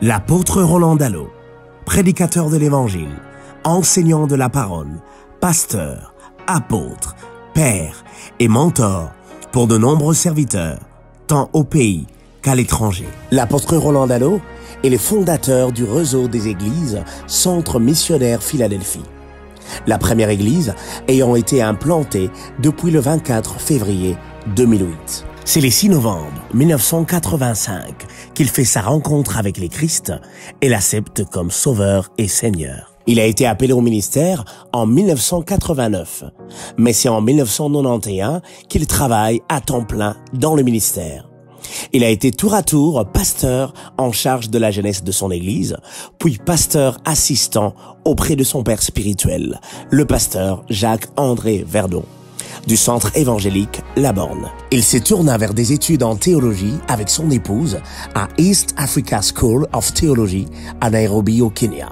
L'apôtre Roland Dallot, prédicateur de l'évangile, enseignant de la parole, pasteur, apôtre, père et mentor pour de nombreux serviteurs, tant au pays qu'à l'étranger. L'apôtre Roland Dallot est le fondateur du réseau des églises Centre Missionnaire Philadelphie. La première église ayant été implantée depuis le 24 février 2008. C'est le 6 novembre 1985 qu'il fait sa rencontre avec le Christ et l'accepte comme sauveur et seigneur. Il a été appelé au ministère en 1989, mais c'est en 1991 qu'il travaille à temps plein dans le ministère. Il a été tour à tour pasteur en charge de la jeunesse de son église, puis pasteur assistant auprès de son père spirituel, le pasteur Jacques-André Verdon, du centre évangélique La Borne. Il se tourna vers des études en théologie avec son épouse à East Africa School of Theology à Nairobi au Kenya,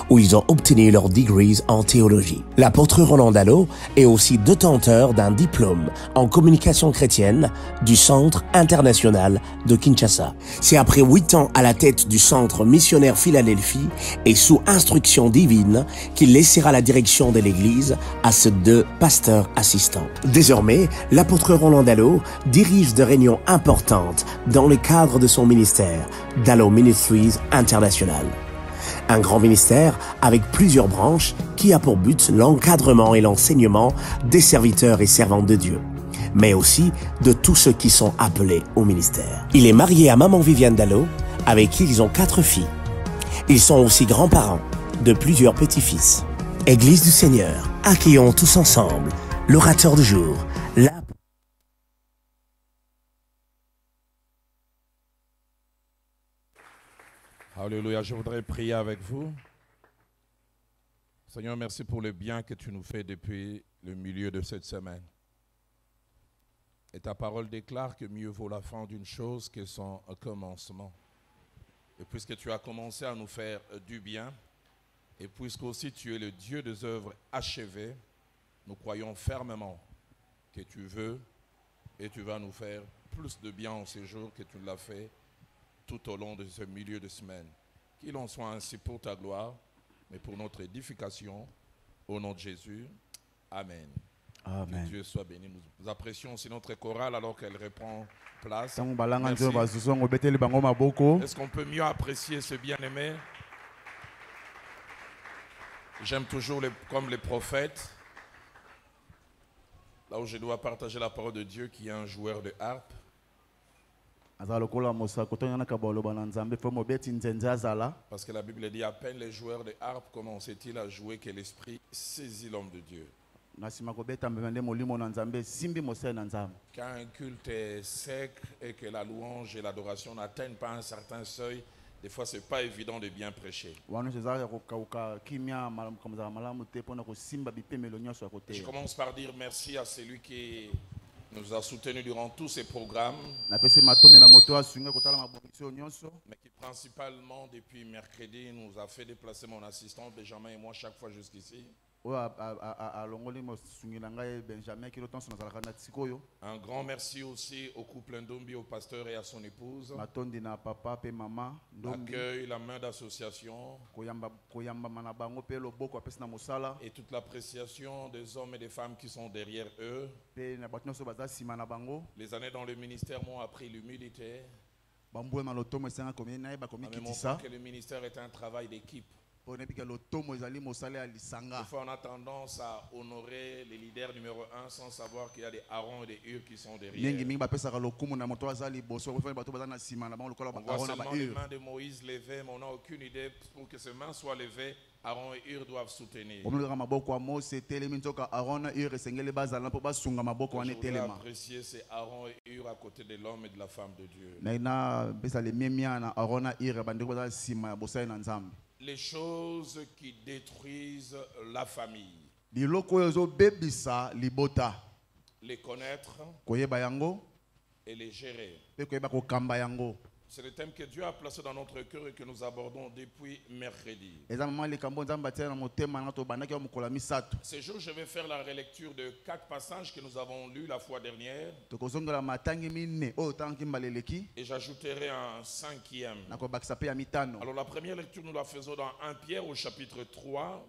où ils ont obtenu leurs degrees en théologie. L'apôtre Roland Dallot est aussi détenteur d'un diplôme en communication chrétienne du Centre international de Kinshasa. C'est après 8 ans à la tête du Centre Missionnaire Philadelphie et sous instruction divine qu'il laissera la direction de l'église à ses 2 pasteurs assistants. Désormais, l'apôtre Roland Dallot dirige des réunions importantes dans le cadre de son ministère, Dallot Ministries International. Un grand ministère avec plusieurs branches qui a pour but l'encadrement et l'enseignement des serviteurs et servantes de Dieu, mais aussi de tous ceux qui sont appelés au ministère. Il est marié à maman Viviane Dallot, avec qui ils ont 4 filles. Ils sont aussi grands-parents de plusieurs petits-fils. Église du Seigneur, accueillons tous ensemble l'orateur du jour, Alléluia, je voudrais prier avec vous. Seigneur, merci pour le bien que tu nous fais depuis le milieu de cette semaine. Et ta parole déclare que mieux vaut la fin d'une chose que son commencement. Et puisque tu as commencé à nous faire du bien, et puisque aussi tu es le Dieu des œuvres achevées, nous croyons fermement que tu veux et tu vas nous faire plus de bien en ces jours que tu l'as fait tout au long de ce milieu de semaine. Qu'il en soit ainsi pour ta gloire, mais pour notre édification, au nom de Jésus. Amen. Amen. Que Dieu soit béni. Nous apprécions aussi notre chorale alors qu'elle reprend place. Est-ce qu'on peut mieux apprécier ce bien-aimé? J'aime toujours, comme les prophètes, là où je dois partager la parole de Dieu, qui est un joueur de harpe. Parce que la Bible dit à peine les joueurs de harpe commencent-ils à jouer que l'esprit saisit l'homme de Dieu. Quand un culte est sec et que la louange et l'adoration n'atteignent pas un certain seuil, des fois ce n'est pas évident de bien prêcher. Je commence par dire merci à celui qui nous a soutenus durant tous ces programmes, mais qui principalement depuis mercredi nous a fait déplacer mon assistant Benjamin et moi chaque fois jusqu'ici. Un grand merci aussi au couple Ndombi, au pasteur et à son épouse. L'accueil, la main d'association et toute l'appréciation des hommes et des femmes qui sont derrière eux. Les années dans le ministère m'ont appris l'humilité, que le ministère est un travail d'équipe. Des fois on a tendance à honorer les leaders numéro 1 sans savoir qu'il y a des Aaron et des Hur qui sont derrière. On voit seulement les mains de Moïse levées, mais on n'a aucune idée pour que ces mains soient levées. Aaron et Hur doivent soutenir. Je voudrais apprécier ces Aaron et Hur à côté de l'homme et de la femme de Dieu. Les choses qui détruisent la famille. Les connaître et les gérer. C'est le thème que Dieu a placé dans notre cœur et que nous abordons depuis mercredi. Ce jour, je vais faire la relecture de 4 passages que nous avons lus la fois dernière. Et j'ajouterai un 5e. Alors la première lecture, nous la faisons dans 1 Pierre au chapitre 3.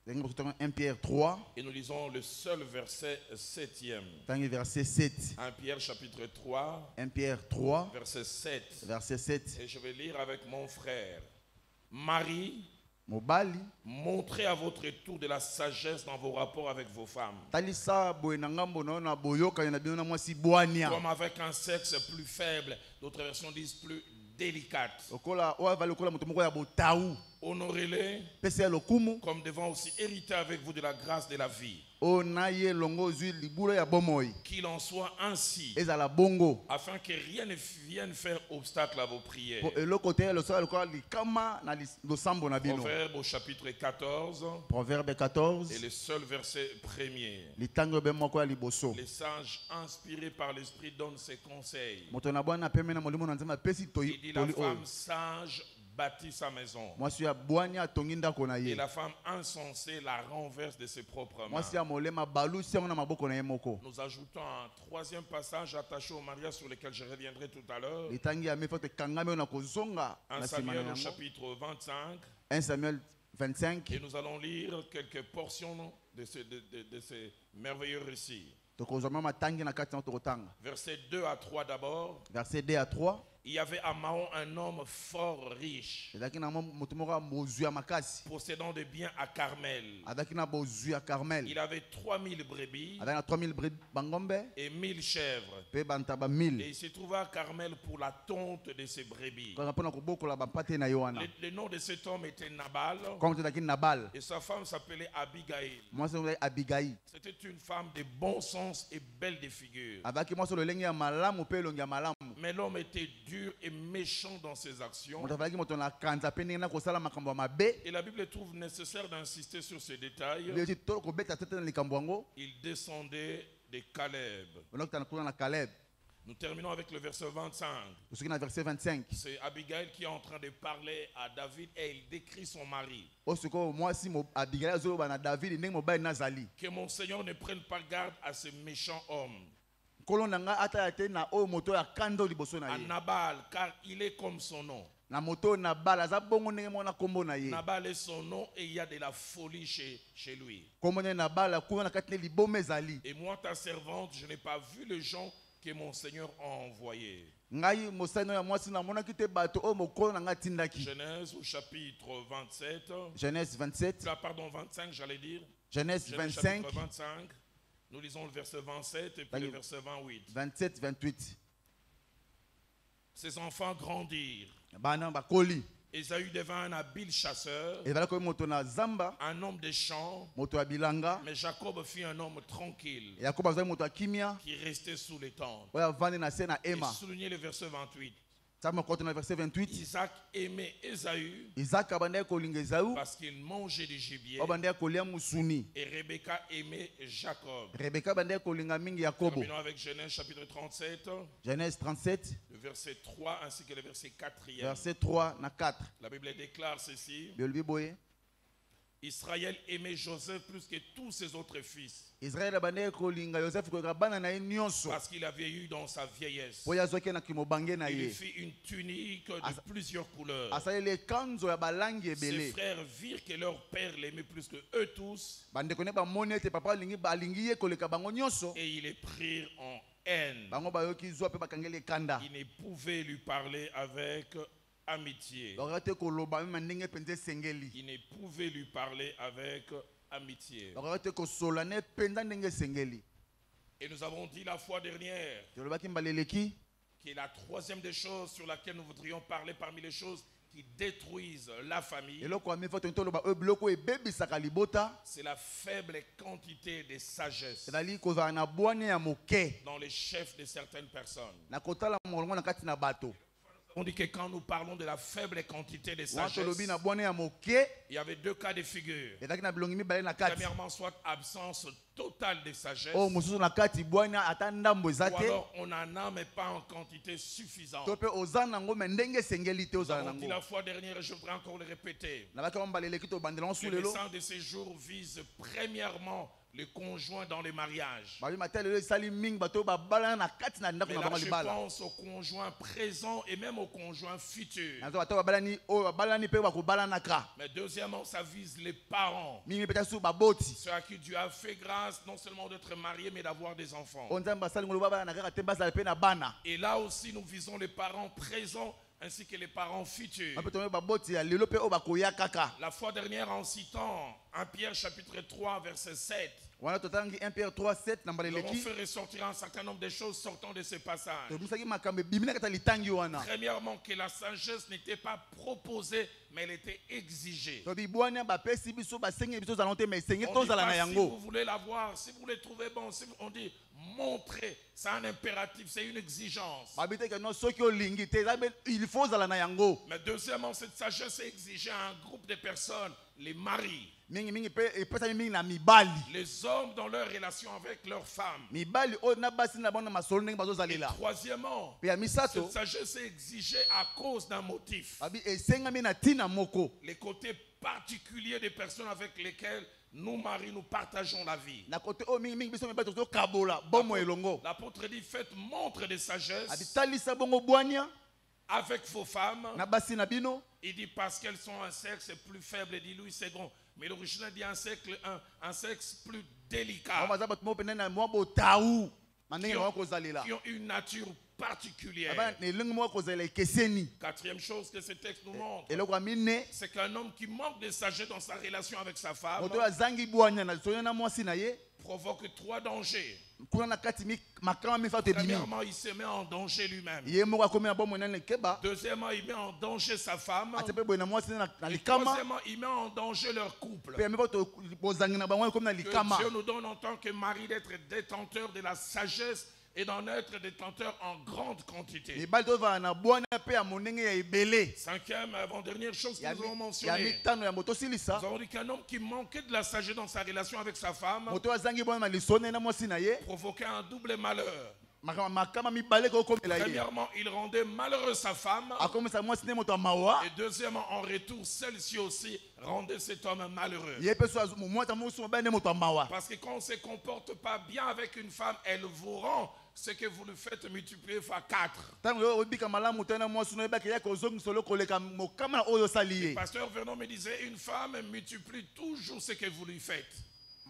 1 Pierre 3. Et nous lisons le seul verset 7e. Verset 7. 1 Pierre chapitre 3. 1 Pierre 3. Verset 7. Verset 7. Et je vais lire avec mon frère. Marie, Mobali, montrez à votre tour de la sagesse dans vos rapports avec vos femmes. Comme avec un sexe plus faible, d'autres versions disent plus délicate. Honorez-les comme devant aussi hériter avec vous de la grâce de la vie. Qu'il en soit ainsi, afin que rien ne vienne faire obstacle à vos prières. Proverbe au chapitre 14. Proverbe 14. Et le seul verset premier. Les sages inspirés par l'esprit donnent ses conseils. Il dit la femme sage bâtit sa maison. Et la femme insensée la renverse de ses propres mains. Nous ajoutons un 3e passage attaché au mariage sur lequel je reviendrai tout à l'heure. 1 Samuel au chapitre 25. 1 Samuel 25. Et nous allons lire quelques portions de ces merveilleux récits. Verset 2 à 3 d'abord. Verset 2 à 3. Il y avait à Mahon un homme fort riche, possédant des biens à Carmel. Il avait 3000 brebis et 1000 chèvres. Et il se trouvait à Carmel pour la tonte de ses brebis. Le nom de cet homme était Nabal. Et sa femme s'appelait Abigail. C'était une femme de bon sens et belle de figure. Mais l'homme était dur et méchant dans ses actions. Et la Bible trouve nécessaire d'insister sur ces détails. Il descendait de Caleb. Nous terminons avec le verset 25. C'est Abigail qui est en train de parler à David et il décrit son mari. Que mon Seigneur ne prenne pas garde à ce méchant homme. À Nabal, car il est comme son nom. Nabal est son nom et il y a de la folie chez lui. Et moi, ta servante, je n'ai pas vu les gens que mon Seigneur a envoyés. Genèse au chapitre 27. Genèse 27. Pardon, 25, j'allais dire. Genèse 25. 25. Nous lisons le verset 27 et puis le verset 28. 27, 28. Ses enfants grandirent. Ésaü devint un habile chasseur, un homme de champs, mais Jacob fut un homme tranquille qui restait sous les tentes. Et soulignez le verset 28. Isaac aimait Ésaü parce qu'il mangeait du gibier. Et Rebecca aimait Jacob. Terminons avec Genèse chapitre 37. Genèse 37. Le verset 3 ainsi que le verset 4e. Verset 3 na 4. La Bible déclare ceci. Israël aimait Joseph plus que tous ses autres fils. Parce qu'il avait eu dans sa vieillesse. Il fit une tunique de plusieurs couleurs. Ses frères virent que leur père l'aimait plus que eux tous. Et ils les prirent en haine. Ils ne pouvaient lui parler avec amitié. Il ne pouvait lui parler avec amitié. Et nous avons dit la fois dernière que la 3e des choses sur laquelle nous voudrions parler parmi les choses qui détruisent la famille, c'est la faible quantité de sagesse dans les chefs de certaines personnes. On dit que quand nous parlons de la faible quantité de Wana sagesse, tolobi na bwana ya moke. il y avait deux cas de figure. Ezalaki na bilongi mibale na kati. Premièrement, soit absence totale de sagesse, Oh mosusu na kati bwana ata ndambo ou eza te. alors on en a mais pas en quantité suffisante. To pe oza nango me ndenge esengeli te Nous ozala avons dit nango. la fois dernière, je voudrais encore le répéter. Na baki bambaleleki tobandela ngo Que le sulelo. sang de ces jours vise premièrement les conjoints dans les mariages. Babi matalelo esali mingi bato babalana na kati na ndako Mais na là, bango je libala. pense aux conjoints présents et même aux conjoints futurs. Nazo bato babalani oyo babalani pe bakobalanaka. Mais deuxièmement, ça vise les parents. Mingi peut-être sous baboti. Ceux à qui Dieu a fait grâce, non seulement d'être mariés, mais d'avoir des enfants. Onzamba basali ngolo babalana kaka te basala pe na bana. Et là aussi, nous visons les parents présents ainsi que les parents futurs. Mape tombe baboti ya lelo pe o bakoya kaka. La fois dernière, en citant 1 Pierre chapitre 3, verset 7, Wana totangi 1 Pierre 3:7 na nous avons mbaleleki. fait ressortir un certain nombre de choses sortant de ce passage. To musaki makambe bimina kata litangi wana. Premièrement, que la sagesse n'était pas proposée, mais elle était exigée. To bi bwana ba pesi biso ba sengi biso za lonte mais sengi On to dit zala na pas, si yango. vous voulez l'avoir, si vous le trouvez bon, on dit montrer, c'est un impératif, c'est une exigence. Babite que non soki olingi te il faut zala na yango. Mais deuxièmement, cette sagesse est exigée à un groupe de personnes, les maris, Mingi mingi pe epesa mingi na mibali. les hommes dans leur relation avec leurs femmes. Mibali o na basi na bana masolo ndenge bazo Et zalela. troisièmement, Pe ya misato cette sagesse est exigée à cause d'un motif. babi esengami na tina moko. Les côtés particuliers des personnes avec lesquelles nous, maris, nous partageons la vie. Na kote o mingi mingi biso mibali to kabola bomo elongo. L'apôtre dit, faites montre de Abi sagesse talisa bongo bwania avec vos femmes. na basi na bino. Il dit parce qu'elles sont un sexe plus faible, dit Louis II. Mais l'original dit un sexe plus délicat, Ba baza bato mo pena na mwa botaou. Mandenge Qui na ont- wako zalela. qui ont une nature particulière. Aba ne lengi mo ko zalela keseni. Quatrième chose que ce texte nous montre, Eloko amine c'est qu'un homme qui manque de sagesse dans sa relation avec sa femme moto azangi bwania na sonya na mwasi na ye. provoque trois dangers. Kuna na kati mi makama mi fa te bimi. Premièrement, il se met en danger lui-même. Ye moko akomi na bomo na keba. Deuxièmement, il met en danger sa femme. Atepe boye na mwasi na Et likama. troisièmement, il met en danger leur couple. Pe mi boto bozangi na bango komi na Que likama. Dieu nous donne en tant que mari d'être détenteur de la sagesse et d'en être détenteur en grande quantité. Mibali to va na bwana pe ya monenge ya ebele. Cinquième, avant-dernière chose que Ya nous avons ya mentionné. mitano ya moto silisa. Nous avons dit qu'un homme qui manquait de la sagesse dans sa relation avec sa femme Moto azangi bwana na lisone na mwasi na ye. provoquait un double malheur. Makama mibale ko komela ye. Premièrement, il rendait malheureux sa femme. Akomisa mwasi ne moto ya mawa. Et deuxièmement, en retour, celle-ci aussi rendait cet homme malheureux. Ye pe so mwata musu ba ne moto ya mawa. Parce que quand on ne se comporte pas bien avec une femme, elle vous rend ce que vous lui faites multiplier fois 4. Tango yo obika malamu tena mwasi no ba ke ya ko zongi solo koleka mokama na oyo sali ye. Pasteur Vernon me disait, une femme multiplie toujours ce que vous lui faites.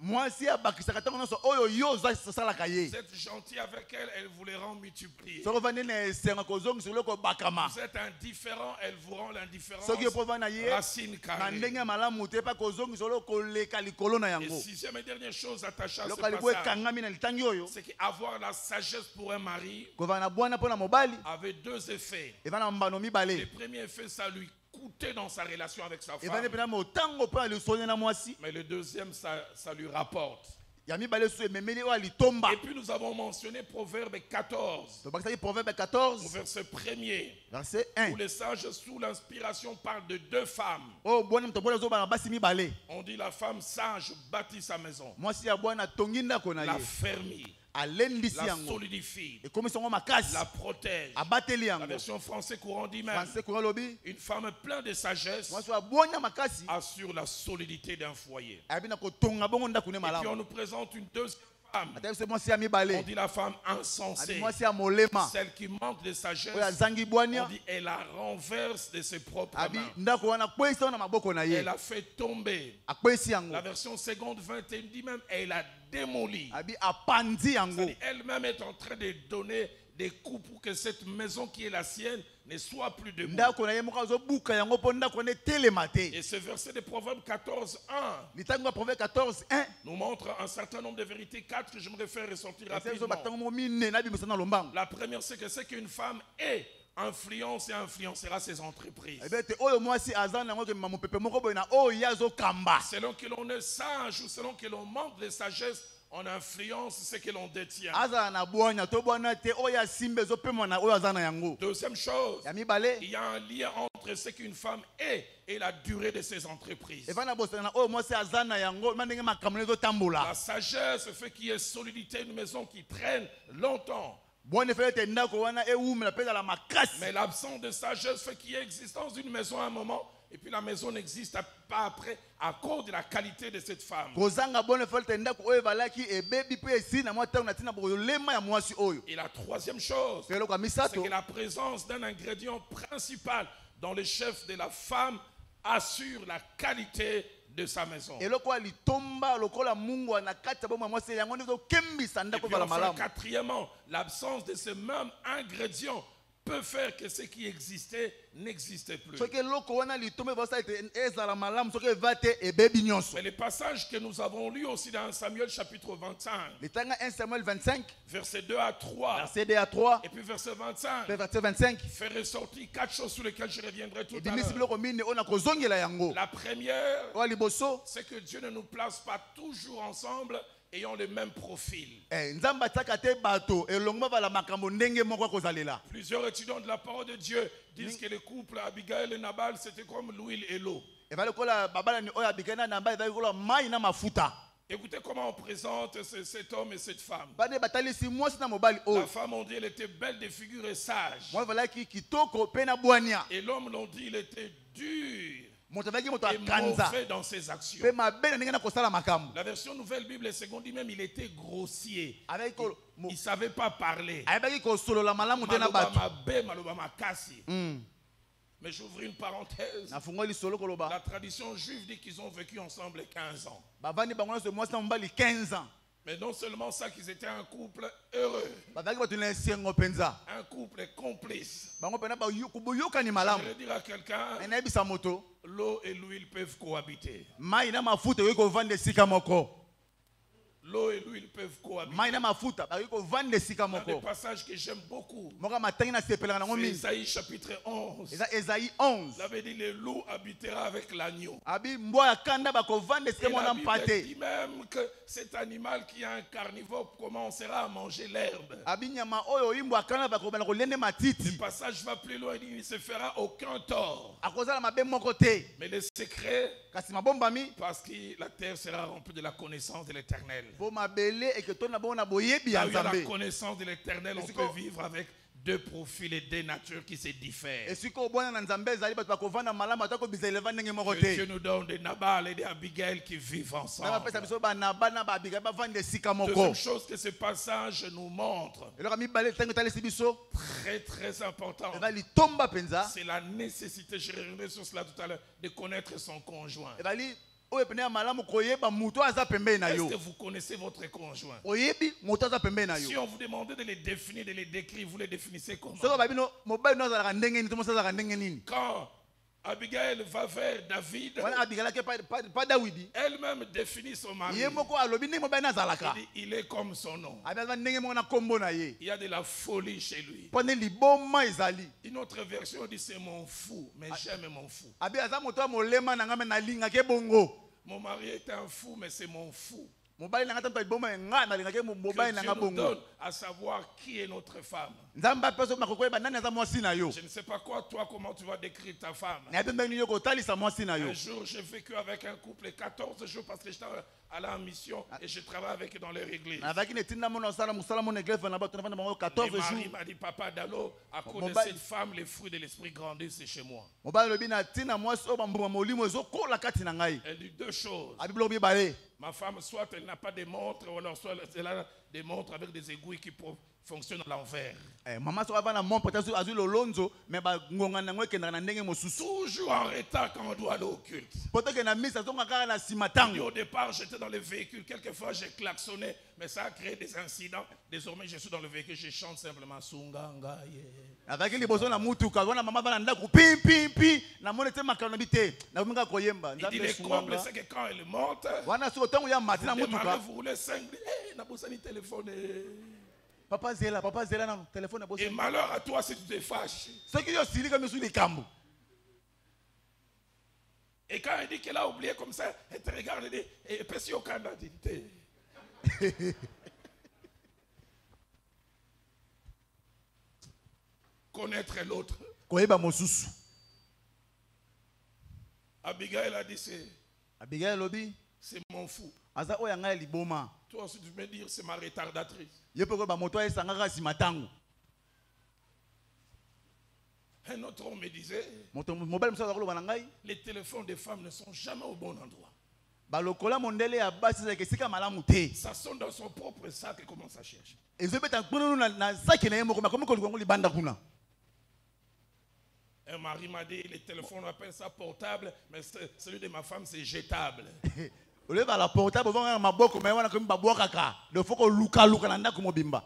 Mwasi abakisaka tango nyonso oyo yo osalaka ye. Vous êtes gentil avec elle, elle vous les rend multipliés. Soko vandi na esenga kozongi solo ko bakama. Vous êtes indifférent, elle vous rend l'indifférence. Soki po vana ye Racine na carrée. ndenge ya malamu te pa kozongi solo koleka likolo na Et yango. sixième et dernière chose attachée à ce Loka libo passage, ekangami na litangi oyo. c'est qu'avoir la sagesse pour un mari Kovana na bwana pona mobali. avait deux effets. Evana mbano Le mibale. premier effet, ça lui coûtait dans sa relation avec sa Evana femme. pena motango pa lisone na mwasi. Mais le deuxième, ça lui rapporte. Ya mibale su ememeli oyo alitomba. Et puis nous avons mentionné Proverbe 14, To bakisaki proverbe au 14 verset 1er, verset où 1. les sages sous l'inspiration parlent de deux femmes. Oh bwana mto bwana zo bana basi mibale. On dit la femme sage bâtit sa maison, Mwasi ya bwana tongi ndako na la ye. fermit, Alendisi la yango. solidifie, Ekomisa ngo makasi. la protège. Abateli La yango. version français courant dit même, Français ko lobi. une femme pleine de sagesse Mwasi wa bwana makasi. assure la solidité d'un foyer. Abina ko tonga bongo ndako ne Et puis on malamu. nous présente une deuxième femme. Ata se mwasi ya On mibale. dit la femme Abi insensée, mwasi ya molema. celle qui manque de sagesse. Oyo azangi On bwania. dit elle la renverse de ses propres Abi mains. ndako wana kwesa na maboko na ye. Elle a fait tomber. Akwesi yango. La version seconde 21 dit même elle a démoli. Abi apandi yango. C'est-à-dire, elle-même est en train de donner des coups pour que cette maison qui est la sienne ne soit plus debout. Ndako na ye moko azobuka yango po ndako ne telema te. Et ce verset de Proverbe 14, 1 Litango ya proverbe 14 1. nous montre un certain nombre de vérités, 4 que j'aimerais faire ressortir Ese zo rapidement. batango mo mine na bimisa na lombango. La première, c'est qu'une femme est influence et influencera ses entreprises. Ebete oyo mwasi azana yango ke mamopepe moko boye na oyo yazo kamba. Selon que l'on est sage ou selon que l'on manque de sagesse, on influence ce que l'on détient. Deuxième chose, il y a un lien entre ce qu'une femme est et la durée de ses entreprises. La sagesse fait qu'il y ait solidité, une maison qui traîne longtemps. Mais l'absence de sagesse fait qu'il y ait existence d'une maison à un moment et puis la maison n'existe pas après à cause de la qualité de cette femme. Et la troisième chose, c'est que la présence d'un ingrédient principal dans le chef de la femme assure la qualité de sa maison. Et puis enfin, quatrièmement, l'absence de ce même ingrédient peut faire que ce qui existait n'existait plus. Mais les passages que nous avons lus aussi dans Samuel chapitre 25, verset 2 à 3, et puis verset 25, fait ressortir 4 choses sur lesquelles je reviendrai tout à l'heure. La première, c'est que Dieu ne nous place pas toujours ensemble ayant le même profil. Plusieurs étudiants de la parole de Dieu disent que le couple Abigail et Nabal c'était comme l'huile et l'eau. Écoutez comment on présente cet homme et cette femme. La femme, on dit, elle était belle de figure et sage. Et l'homme, l'on dit, il était dur et mauvais dans ses actions. La version Nouvelle Bible Seconde dit même il était grossier. Il ne savait pas parler. Mais j'ouvre une parenthèse. La tradition juive dit qu'ils ont vécu ensemble 15 ans. Mais non seulement ça, qu'ils étaient un couple heureux, un couple complice. Je vais dire à quelqu'un, l'eau et l'huile peuvent cohabiter. L'eau et l'huile peuvent cohabiter. Il y a des passages que j'aime beaucoup. C'est Ésaïe chapitre 11. Il avait dit le loup habitera avec l'agneau. Et la Bible dit même que cet animal qui est un carnivore commencera à manger l'herbe. Le passage va plus loin, il dit il ne se fera aucun tort. Mais le secret, parce que la terre sera remplie de la connaissance de l'Éternel. Là où il y a la connaissance de l'Éternel, on peut vivre avec deux profils et deux natures qui se diffèrent. Que Dieu nous donne des Nabal et des Abigail qui vivent ensemble. Deuxième chose que ce passage nous montre, très très important, c'est la nécessité, je reviendrai sur cela tout à l'heure, de connaître son conjoint. Est-ce que vous connaissez votre conjoint? Si on vous demandait de les définir, de les décrire, vous les définissez comment? Quand Abigail va vers David, elle-même définit son mari. Il est comme son nom. Il y a de la folie chez lui. Une autre version dit c'est mon fou, mais j'aime mon fou. Mon mari est un fou, mais c'est mon fou. Que Dieu nous donne à savoir qui est notre femme. Je ne sais pas quoi, toi, comment tu vas décrire ta femme. Un jour, j'ai vécu avec un couple 14 jours parce que j'étais allé en mission et je travaille avec eux dans leur église. Le mari m'a dit, papa Dalo, à cause de cette femme, les fruits de l'esprit grandissent chez moi. Elle dit deux choses. Ma femme, soit elle n'a pas de montre, ou alors soit elle a des montres avec des aiguilles qui fonctionnent à l'envers. Toujours en retard quand on doit aller au culte. Au départ, j'étais dans le véhicule. Quelquefois, j'ai klaxonné, mais ça a créé des incidents. Désormais, je suis dans le véhicule, je chante simplement Sunganga. Il dit les combles, c'est que quand elle monte, vous roulez 5 téléphone. Et malheur à toi si tu te fâches. Et quand elle dit qu'elle a oublié comme ça, elle te regarde et dit, et puis si au Canada, dit, Connaître l'autre. Koyeba mosusu. Abigail a dit Abigail lobi. c'est mon fou. Aza oyanga liboma. Toi aussi tu peux dire c'est ma retardatrice. Yepo ba moto esangaka simatango. Un autre homme me disait Mobile musa ko loba ngai. les téléphones des femmes ne sont jamais au bon endroit. Ba lokola mondele ya basi za kesika malamu te. Ça sonne dans son propre sac et commence à chercher. Ezobeta kuno na saki na yemo comme ko likongo libanda kuna. Un mari m'a dit les téléphones on appelle ça portable mais celui de ma femme c'est jetable. Ole ba la portable vanga maboko mais wana ko mbabwaka ka. Le foko luka na ndako mobimba.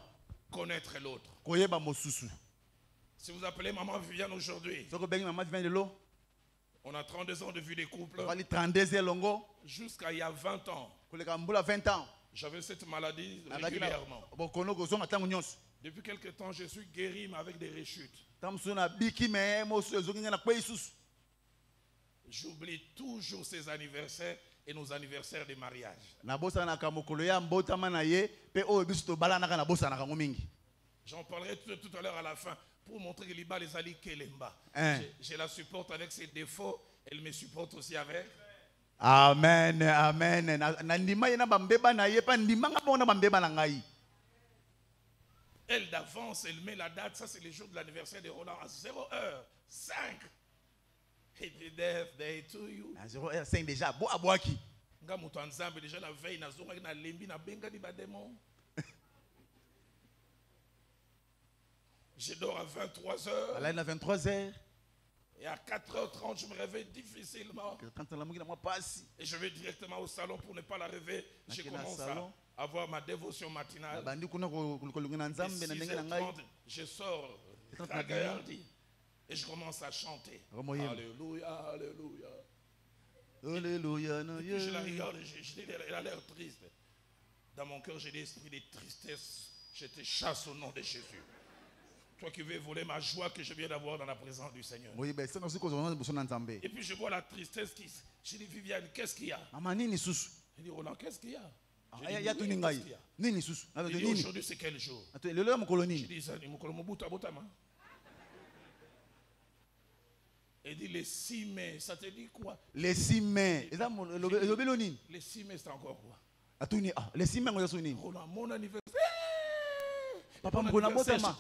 Connaître l'autre. Koyeba mosusu. Si vous appelez maman Viviane aujourd'hui, Soko bengi maman Viviane de l'eau. on a 32 ans de vie des couples. On va 32 ans longo. Jusqu'à il y a 20 ans, Koleka mbula 20 ans. j'avais cette maladie régulièrement. Bokono ko zonga tangu nyonso. Depuis quelque temps, je suis guéri mais avec des rechutes. Tamsuna biki me mosu ezonga na kwa isusu. J'oublie toujours ses anniversaires et nos anniversaires de mariage. Na bosa na kamokolo ya mbotama na ye pe o biso to bala na bosa na kango mingi. J'en parlerai tout à l'heure à la fin pour montrer que Liba les Ali Kelemba. Je la supporte avec ses défauts, elle me supporte aussi avec. Amen, amen. Na ndima yena bambeba na ye pa ndima nga bona bambeba na ngai. Elle d'avance, elle met la date, ça c'est le jour de l'anniversaire de Roland à 0h05. Happy birthday to you. À 0h5 déjà, bo abwaki. Nga mutu nzambe déjà la veille na zonga na lembi na benga di ba démon. Je dors à 23h. Là, il a 23h. Et à 4h30, je me réveille difficilement. Et je vais directement au salon pour ne pas la réveiller. Je commence à avoir ma dévotion matinale. 6h30, je sors Ragaillardi et je commence à chanter. Alléluia, alléluia. Alléluia. Et puis je la regarde, elle a l'air triste. Dans mon cœur, j'ai des esprits de tristesse. Je te chasse au nom de Jésus. Toi qui veux voler ma joie que je viens d'avoir dans la présence du Seigneur. Et puis je vois la tristesse qui... Je dis Viviane, qu'est-ce qu'il y a? Elle dit Roland, qu'est-ce qu'il y a? Il dit aujourd'hui c'est quel jour? Je dis ça, il dit les 6 mai, ça te dit quoi? Les 6 mai. Les 6 mai c'est encore quoi? Les 6 mai, Roland, mon anniversaire. Papa Mbona Botama.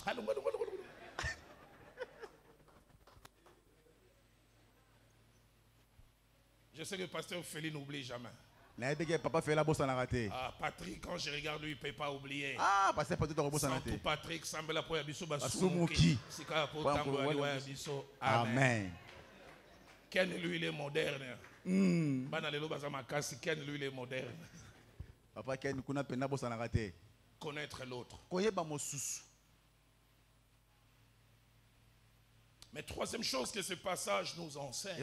Je sais que le pasteur Félix n'oublie jamais. Papa fait la bosse en raté. Ah, Patrick, quand je regarde lui, il ne peut pas oublier. Ah, parce que pas tout en bosse en raté. Patrick, semble la poya biso basumuki. Amen. Ken lui il est moderne. Bana lelo bazama kasi Ken lui il est moderne. Papa Ken kuna pena bosse en raté. Connaître l'autre. Koyeba mosusu. Mais troisième chose que ce passage nous enseigne,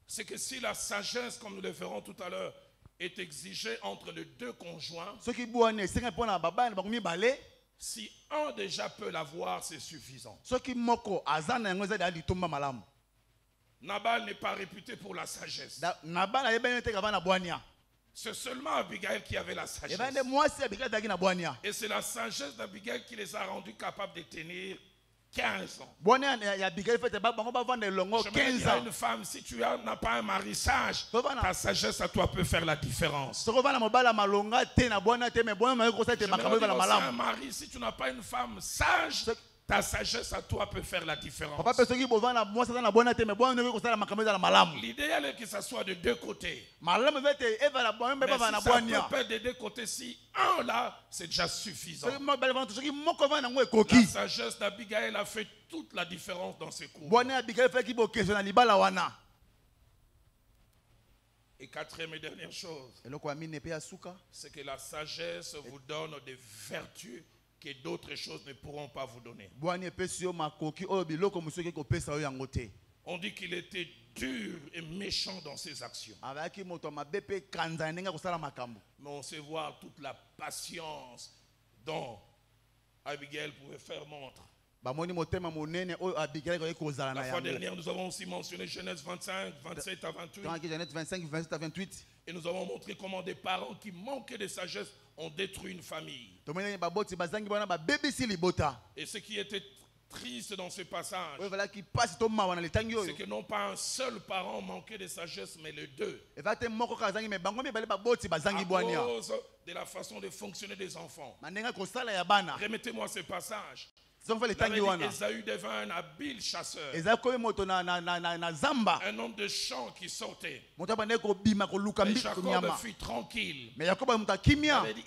c'est que si la sagesse, comme nous le verrons tout à l'heure, est exigée entre les deux conjoints, si un déjà peut l'avoir, c'est suffisant. Nabal n'est pas réputé pour la sagesse. C'est seulement Abigail qui avait la sagesse. Et c'est la sagesse d'Abigail qui les a rendus capables de tenir 15 ans. Je me dis à une femme, si tu n'as pas un mari sage, ta sagesse à toi peut faire la différence. Je me dis aussi à un mari, si tu n'as pas une femme sage, ta sagesse à toi peut faire la différence. L'idéal est que ça soit de deux côtés. Mais si ça peut pas de deux côtés, si un là, c'est déjà suffisant. La sagesse d'Abigail a fait toute la différence dans ce couple. Et quatrième et dernière chose, c'est que la sagesse vous donne des vertus que d'autres choses ne pourront pas vous donner. On dit qu'il était dur et méchant dans ses actions. Mais on sait voir toute la patience dont Abigail pouvait faire montre. La fois dernière, nous avons aussi mentionné Genèse 25, 27 à 28. Et nous avons montré comment des parents qui manquaient de sagesse ont détruit une famille. Et ce qui était triste dans ce passage, c'est que non pas un seul parent manquait de sagesse, mais les deux. À cause de la façon de fonctionner des enfants. Remettez-moi ce passage. Ésaü devint un habile chasseur. Un homme de champ qui sortait. Mais Jacob fut tranquille.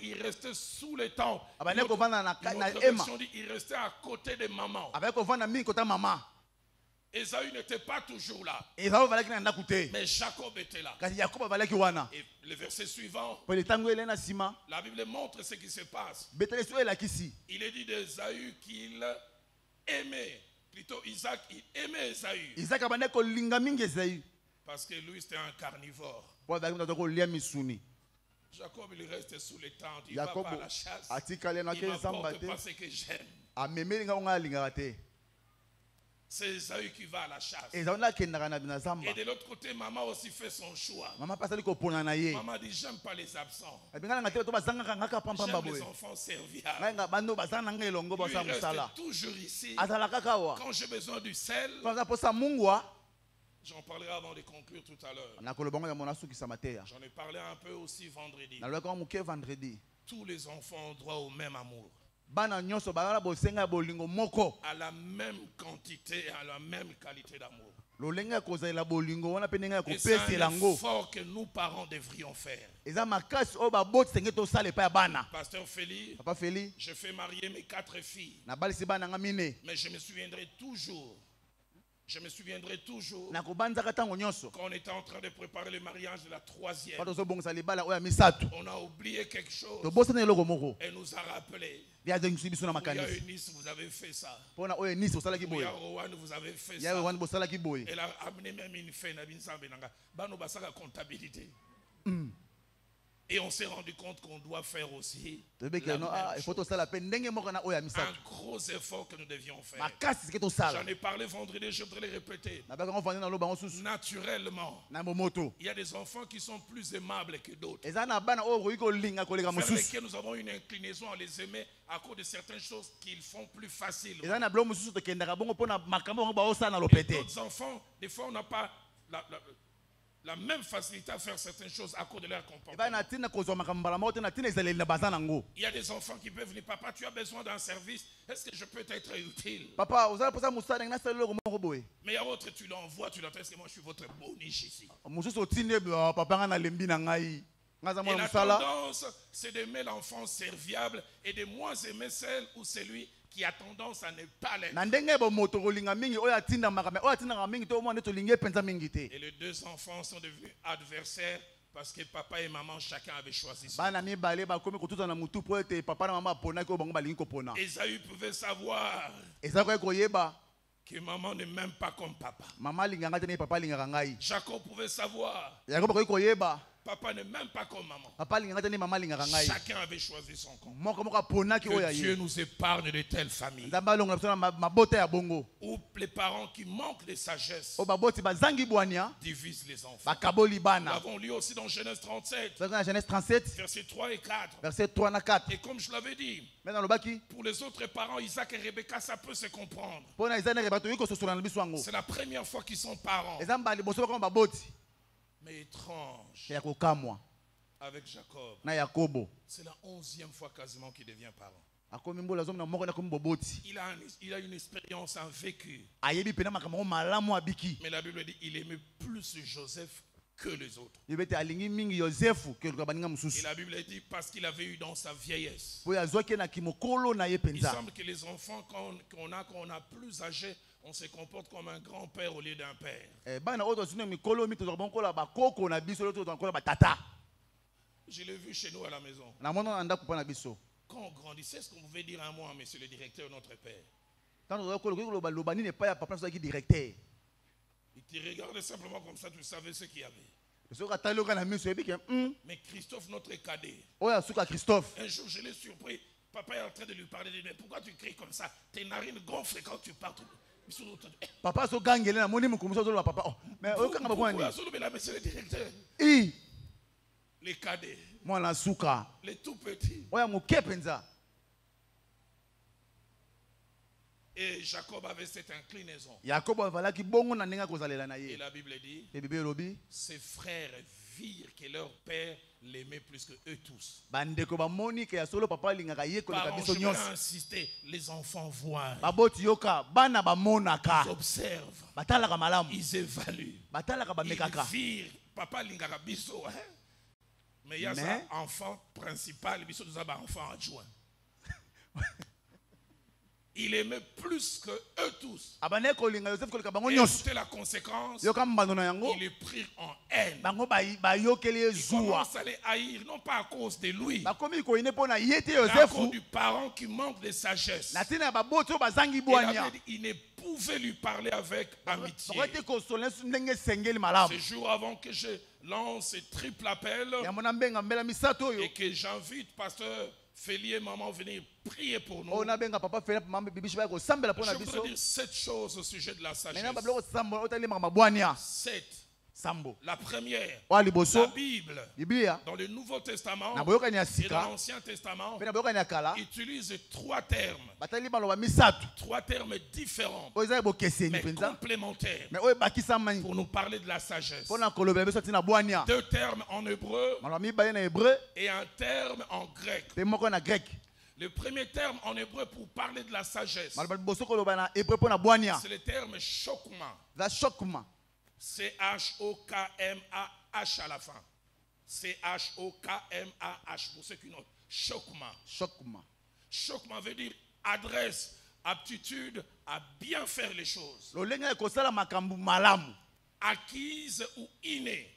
Il restait sous les temps. Il restait à côté de maman. Ésaü n'était pas toujours là. Mais Jacob était là. Et le verset suivant, la Bible montre ce qui se passe. Il est dit d'Ésaü qu'il aimait, plutôt Isaac, il aimait Ésaü. Parce que lui c'était un carnivore. Jacob il reste sous les tentes, il ne va pas à la chasse. Il n'apporte pas ce que j'aime. C'est Ésaü qui va à la chasse. Et de l'autre côté, maman aussi fait son choix. Maman dit, j'aime pas les absents. J'aime les enfants serviables. Lui reste toujours ici. Quand j'ai besoin du sel, j'en parlerai avant de conclure tout à l'heure. J'en ai parlé un peu aussi vendredi. Tous les enfants ont droit au même amour. À la même quantité, à la même qualité d'amour. Et c'est un effort que nous parents devrions faire. Pasteur Félix, je fais marier mes 4 filles. Mais je me souviendrai toujours. Quand on était en train de préparer le mariage de la 3e, on a oublié quelque chose. Elle nous a rappelé. Il y a Eunice, vous avez fait ça. Il y a Rowan, vous avez fait ça. Elle a amené même une femme à comptabilité. Et on s'est rendu compte qu'on doit faire aussi un gros effort que nous devions faire. J'en ai parlé vendredi, je voudrais le répéter. Naturellement, il y a des enfants qui sont plus aimables que d'autres. Vers lesquels nous avons une inclinaison à les aimer à cause de certaines choses qu'ils font plus facilement. Et d'autres enfants, des fois on n'a pas la même facilité à faire certaines choses à cause de leur comportement. Il y a des enfants qui peuvent dire, papa, tu as besoin d'un service, est-ce que je peux t'être utile? Mais il y a autre, tu l'envoies, tu l'entends, est-ce que moi je suis votre boniche ici? Et la tendance, c'est d'aimer l'enfant serviable et de moins aimer celle ou celui qui a tendance à ne pas l'être. Et les deux enfants sont devenus adversaires parce que papa et maman, chacun avait choisi son. Ésaü pouvait savoir que maman ne m'aime pas comme papa. Jacob pouvait savoir papa ne m'aime pas comme maman. Chacun avait choisi son camp. Que Dieu nous épargne de telles familles où les parents qui manquent de sagesse divisent les enfants. Nous l'avons lu aussi dans Genèse 37, versets 3 et 4. Et comme je l'avais dit, pour les autres parents, Isaac et Rebecca, ça peut se comprendre. C'est la première fois qu'ils sont parents. Mais étrange, avec Jacob, c'est la 11e fois quasiment qu'il devient parent. Il a une expérience, un vécu. Mais la Bible dit qu'il aimait plus Joseph que les autres. Et la Bible dit parce qu'il avait eu dans sa vieillesse. Il semble que les enfants qu'on a plus âgés, on se comporte comme un grand-père au lieu d'un père. Je l'ai vu chez nous à la maison. Quand on grandissait, est-ce qu'on pouvait dire un mot à monsieur le directeur, notre père? Il te regardait simplement comme ça, tu savais ce qu'il y avait. Mais Christophe, notre cadet, un jour je l'ai surpris. Papa est en train de lui parler. Mais pourquoi tu cries comme ça? Tes narines gonflent quand tu parles. Papa so gangele na moni mukumusha zo papa. Mais monsieur le directeur. les cadets, mwana suka les tout petits. oya moke penza. Et Jacob avait cette inclinaison. Yakobo avalaki bongo na ndenge kozalela na Et ye. la Bible dit, Pe Bible lobi ses frères virent que leur père l'aimait plus que eux tous. bandeko bamoni ke ya solo papa alingaka ye koleka Parents, biso je voudrais nyonso. insister, les enfants voient, Baboti yoka bana bamonaka ils observent, batalaka malamu ils évaluent. batalaka Ils bamekaka. virent, papa lingaka biso, hein? Mais il y a Mais- ça, enfant principal, biso nous avons enfant adjoint. Il aimait plus que eux tous. Abane kolinga Joseph koleka bango Et nyonso. écoutez la conséquence, Yoka mbando na yango ils le prirent en haine. bango bayokeli ye Ils zuwa. commencent à les haïr, non pas à cause de lui, Bakomi koine pona ye te mais à cause Joseph. du parent qui manque de sagesse. Na tina baboti oyo bazangi Il, bwania. avait dit, il ne pouvait lui parler avec amitié. Bakote kosola ndenge sengeli malamu. Ce jour avant que je lance ce triple appel Ya mona mbenga mbela misato oyo. et que j'invite pasteur Félier et maman venir prier pour nous, Ona benga papa Philippe mambe bibishi ba ko sambela pona je biso. voudrais dire 7 choses au sujet de la sagesse. Maintenant bablo ko sambo otali mama bwania. 7. Sambo. La première, Wa la liboso Bible, Biblia dans le Nouveau Testament na boyoka ni ya et dans sika. l'Ancien Testament, Pe na boyoka ni ya kala. utilise 3 termes. Batali baloba misato. 3 termes différents, Oyo eza bokeseni mais penza. complémentaires, Mais oyo bakisama pour nous parler de la sagesse. pona kolobela biso tina bwania. 2 termes en hébreu Maloba mibale na hébreu et un terme en grec. pe moko na grec. Le premier terme en hébreu pour parler de la sagesse, Maloba liboso koloba na hébreu pona bwania. c'est le terme chokma. Za chokma. C-H-O-K-M-A-H à la fin. C-H-O-K-M-A-H pour ceux qui notent. Chokma. Chokma. Chokma veut dire adresse, aptitude à bien faire les choses. Lolenga kosala makambu malamu. Acquise ou innée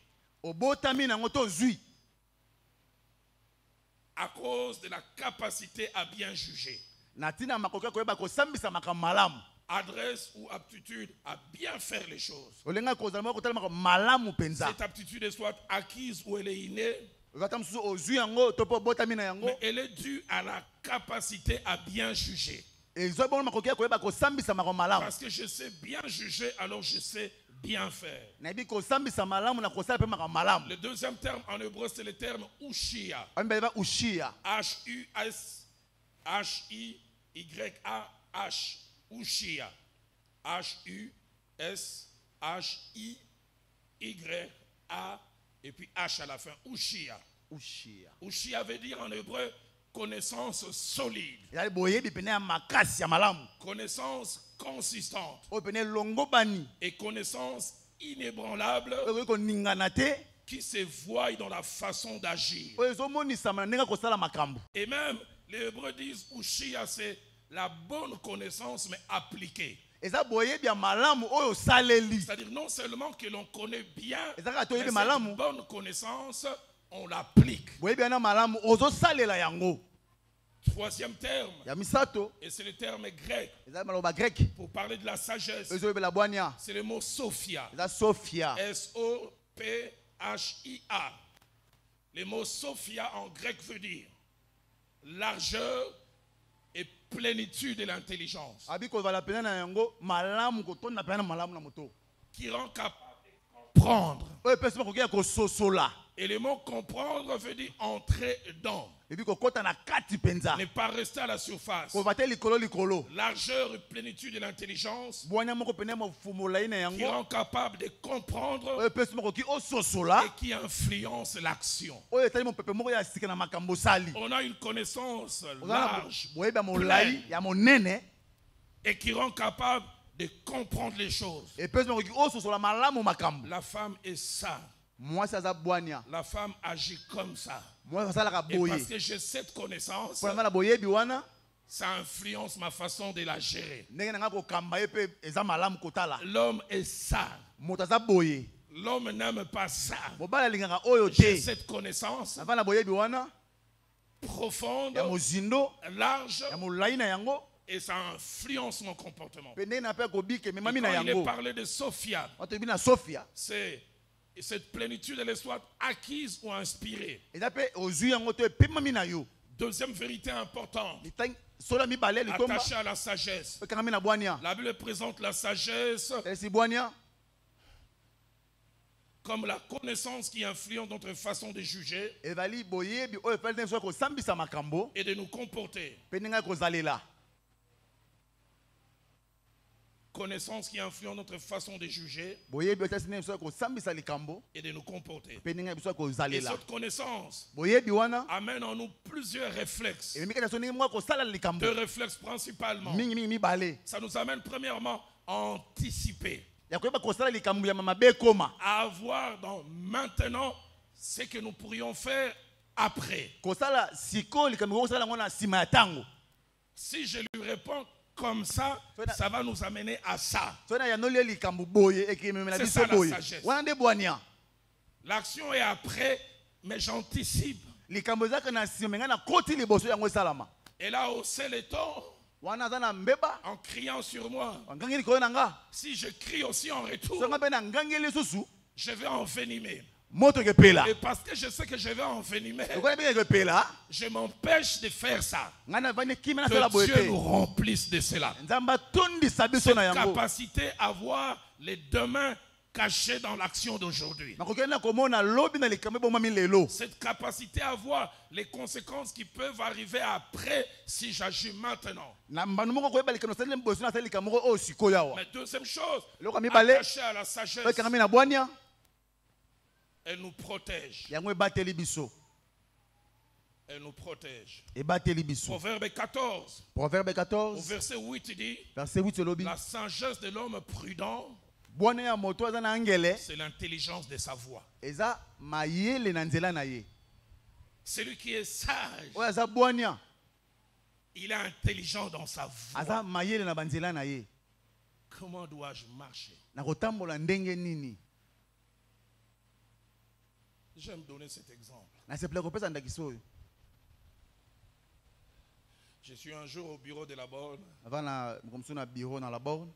Obotami nango to zui. à cause de la capacité à bien juger. Na tina makoka koyeba kosambisa makambu malamu. Adresse ou aptitude à bien faire les choses. Lolenga kozala moko kotala makambu malamu penza. Cette aptitude est soit acquise ou elle est innée, Ozata mususu ozui yango to po obotami na yango. mais elle est due à la capacité à bien juger. Ezo bongo makoka koyeba kosambisa makambu malamu. Parce que je sais bien juger, alors je sais bien faire. Na bi kosambisa malamu na kosala pe makambu malamu. Le deuxième terme en hébreu, c'est le terme ushia. Ambeba ushia. H-U-S-H-I-Y-A-H. Ushia. H-U-S-H-I-Y-A et puis H à la fin. Ushia. Ushia. Ushia veut dire en hébreu connaissance solide, Yali boyebi pene ya makasi ya malamu. connaissance consistante Oyo pene longo bani. et connaissance inébranlable Oyo koningana te. qui se voit dans la façon d'agir. Oyo ezomonisama na ndenge kosala makambu. Et même les Hébreux disent Ushia, c'est la bonne connaissance mais appliquée. Eza boyebi ya malamu oyo saleli. C'est-à-dire non seulement que l'on connaît bien, Eza kaka mais toyebi cette malamu. bonne connaissance, on l'applique. Boyebi na malamu ozo salela yango. Troisième terme, Ya misato. et c'est le terme grec Eza maloba grec. pour parler de la sagesse, Ezo yebela bwania. c'est le mot Sophia. Eza Sophia. S-O-P-H-I-A. Le mot Sophia en grec veut dire largeur et plénitude de l'intelligence, Abi kozala pena na yango malamu kotonda pena malamu na moto. qui rend capable de comprendre. Oyo pesa makoki kososola. Et le mot comprendre veut dire entrer dans, Ebi kokota na kati penza. ne pas rester à la surface. Kovate likolo likolo. Largeur et plénitude de l'intelligence, Bwania moko pene mo fumolai na qui yango. rend capable de comprendre Oyo pesa makoki ososola. et qui influence l'action. Oyo etali mo pepe moko ya sika na makambo sali. On a une connaissance Ozala large boyebi ya molai ya monene. et qui rend capable de comprendre les choses. Et pesa makoki ososola malamu makambo. La femme est ça. Mwasi aza bwania. La femme agit comme ça. Mwasi asalaka Et boye. parce que j'ai cette connaissance, Pour na boyebi wana. ça influence ma façon de la gérer. Ndenge nanga kokamba ye pe eza malamu kotala. L'homme est ça. Moto aza boye. L'homme n'aime pas ça. Mobala alingaka oyo J'ai te. cette connaissance Avant na boyebi wana. profonde, Ya mozindo. large, Ya molai na yango. et ça influence mon comportement. Pe ndenge na pe kobike Et memami na quand il est yango. parlé de Sophia, Otoyebi na Sophia. c'est cette plénitude, elle est soit acquise ou inspirée. Eza pe ozwi yango to epemami na yo. Deuxième vérité importante, Litangi sola mibale litomba. attachée à la sagesse. Pe kangami na bwania. La Bible présente la sagesse Esi bwania. comme la connaissance qui influence notre façon de juger Evali boyebi oyo efali nso ko sambisa makambo et de nous comporter. peninga ko zalela. Connaissance qui influence notre façon de juger Boyebi otasi nso ko sambisa likambo et de nous comporter. peninga biso ko Et zalela. cette connaissance Boyebi wana amène en nous plusieurs réflexes. emika taso ningi mwa ko sala likambo. Deux réflexes principalement. Mingi mingi mibale. Ça nous amène premièrement à anticiper, Ya koyeba ko sala likambo ya mama be koma. à avoir dans maintenant ce que nous pourrions faire après. Ko sala siko likambo ko sala ngona sima ya tango. Si je lui réponds comme ça, ça va nous amener à ça. Sona ya noli likambo boye ekimemela C'est biso ça la boye. sagesse. Wana de boania. L'action est après, mais j'anticipe. Likambo zaka na simenga na koti liboso yango salama. Et là, hausser les tons Wana zana mbeba. en criant sur moi. Ngangi likolo nanga. Si je crie aussi en retour, Songa pe na ngangi lisusu. je vais envenimer. Moto ke pela. Et parce que je sais que je vais envenimer, Okona pe ke pela. je m'empêche de faire ça. Ngana vani kimena sala Que Dieu boyete. nous remplisse de cela. Nzamba tondi sabiso na Cette yango. capacité à voir les demain cachés dans l'action d'aujourd'hui. Nakokenda komona lobi na likambo bomami lelo. Cette capacité à voir les conséquences qui peuvent arriver après si j'agis maintenant. Na mbanu moko koyeba likambo sala mboso na sala likambo o sikoya wa. Mais deuxième chose, Loko mibale. attachée à la sagesse, Oyo kangami na bwania. elle nous protège. Yango ebateli biso. Elle nous protège. Ebateli biso. Proverbe 14, Proverbe au 14, verset 8 dit, verset 8 lobi. la sagesse de l'homme prudent, Bwana ya moto aza na angele. c'est l'intelligence de sa voix. Eza mayele na nzela na ye. Celui qui est sage, Oyo aza bwania. il est intelligent dans sa voix. Aza mayele na banzela na ye. Comment dois-je marcher? Na kotambola ndenge nini. J'aime donner cet exemple. Na sepela kopesa ndakiso oyo. Je suis un jour au bureau de la borne. Avant na komso na bureau na la borne.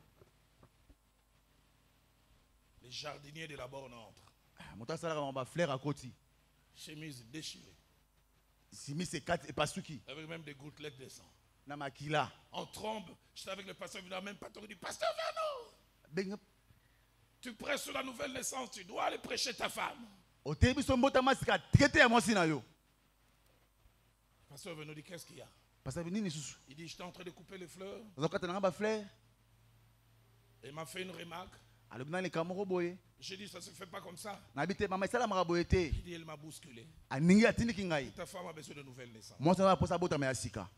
Les jardiniers de la borne entrent. Moto asala ba fleur à koti. Chemise déchirée. Simi se kat et pasuki. Avec même des gouttelettes de sang. Na makila. En trombe, j'étais avec le pasteur, il n'a même pas dit, Pasteur Vernon, Benga. tu prêches sur la nouvelle naissance, tu dois aller prêcher ta femme. Otebi so mbota masika traité ya mwasi na yo. Pasteur Vernon dit, qu'est-ce qu'il y a? Parce que nini susu. Il dit, j'étais en train de couper les fleurs. Ozokata na ba fleur. Il m'a fait une remarque. Alobi na likambo boye. J'ai dit, ça ne se fait pas comme ça. Na bite mama sala maka boye te. Il dit, elle m'a bousculé. Aningi atindiki ngai. Ta femme a besoin de nouvelle naissance. Mwasi na posa bota me asika.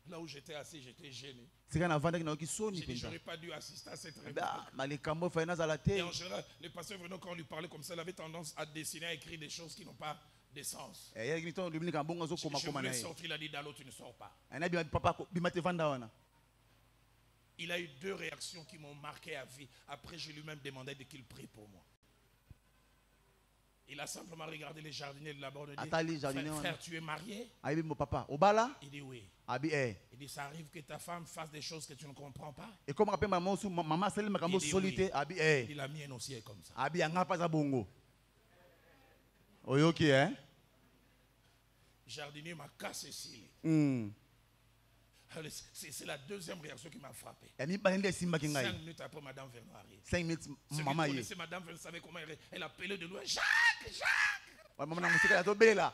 Là où j'étais assis, j'étais gêné. Sika na vanda ki soni J'ai dit, penza. j'aurais pas dû assister à cette remarque. Ba malikambo fa na zala Et te. en général, les pasteurs Vernon, quand on lui parlait comme ça, il avait tendance à dessiner, à écrire des choses qui n'ont pas de sens. Eh yaki ton lubini ka bongo zo koma Je koma na voulais ye. sortir, il a dit, Dalo, tu ne sors pas. Ana bi papa bimate vanda wana. Il a eu deux réactions qui m'ont marqué à vie. Après, je lui-même demandé de qu'il prie pour moi. Il a simplement regardé les jardiniers de la borne et Attends, les dit, jardiniers, frère, tu es marié? Aïe mon papa. Obala. Il dit oui. Abi eh. Il dit, ça arrive que ta femme fasse des choses que tu ne comprends pas. Et comme rappelle maman sou maman sel makambo Il dit solité. oui. Abi Il eh. dit, la mienne aussi est comme ça. Abi anga pas za bongo. Oyoki hein. Le jardinier m'a cassé ici. C'est la deuxième réaction qui m'a frappé. Yani balende simba 5 kingai. minutes après, Madame Vernon arrive. 5 minutes Ceux maman qui ye. connaissaient Madame Vernon savaient comment elle appelait de loin. Jacques, Jacques! Maman na musika ya to bela.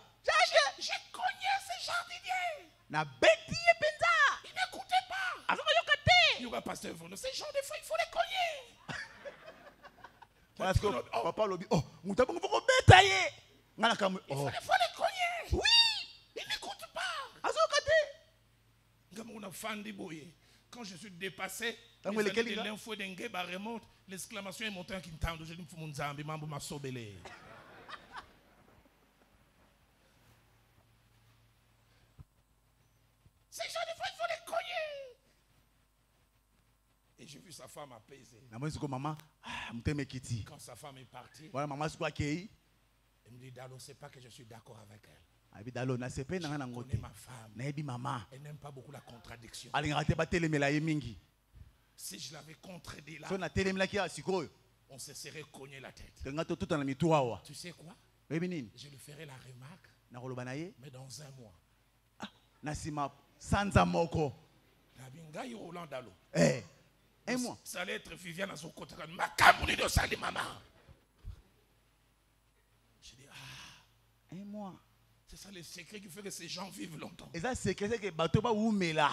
J'ai cogné ce jardinier! Na beti ye penza. Il n'écoutait pas! Azo yokate. Il y aura pasteur Vernon. Ces gens, des fois, il faut les cogner! Parce que papa lobi oh mutabongo boko beta ye. Ngana kam Il oh. faut les cogner! Oui. Il n'écoute pas! Azo yokate. Quand je suis dépassé, Tango les lesquels années de il a? l'info d'Engeba remonte, l'exclamation est montée en Kintando. Je dis, Mfunzambi, mambo masobele. Ces gens, des fois, il faut les cogner. Et j'ai vu sa femme apaisée. Na mwezi ko mama mteme kiti. Quand sa femme est partie, Voilà maman siko akei. elle me dit, Dalo, c'est pas que je suis d'accord avec elle. Abi dalo na sepe na ngana Je ngote. connais ma femme. Na ebi mama. Elle n'aime pas beaucoup la contradiction. Alinga te batelemela ye mingi. Si je l'avais contredit là, So na telemela ki sikoyo. on se serait cogné la tête. Nga to tuta na mitu awa. Tu sais quoi? Ebi nini? Je lui ferai la remarque, Na koloba na ye. mais dans un mois. Na sima sanza moko. La bingayi Roland Dalo. Eh. Un mois. Ça allait être Viviane à son côté. Makamuni de Sali Maman. Un mois. C'est ça le secret qui fait que ces gens vivent longtemps. Et ça, c'est que bateau ba oumela.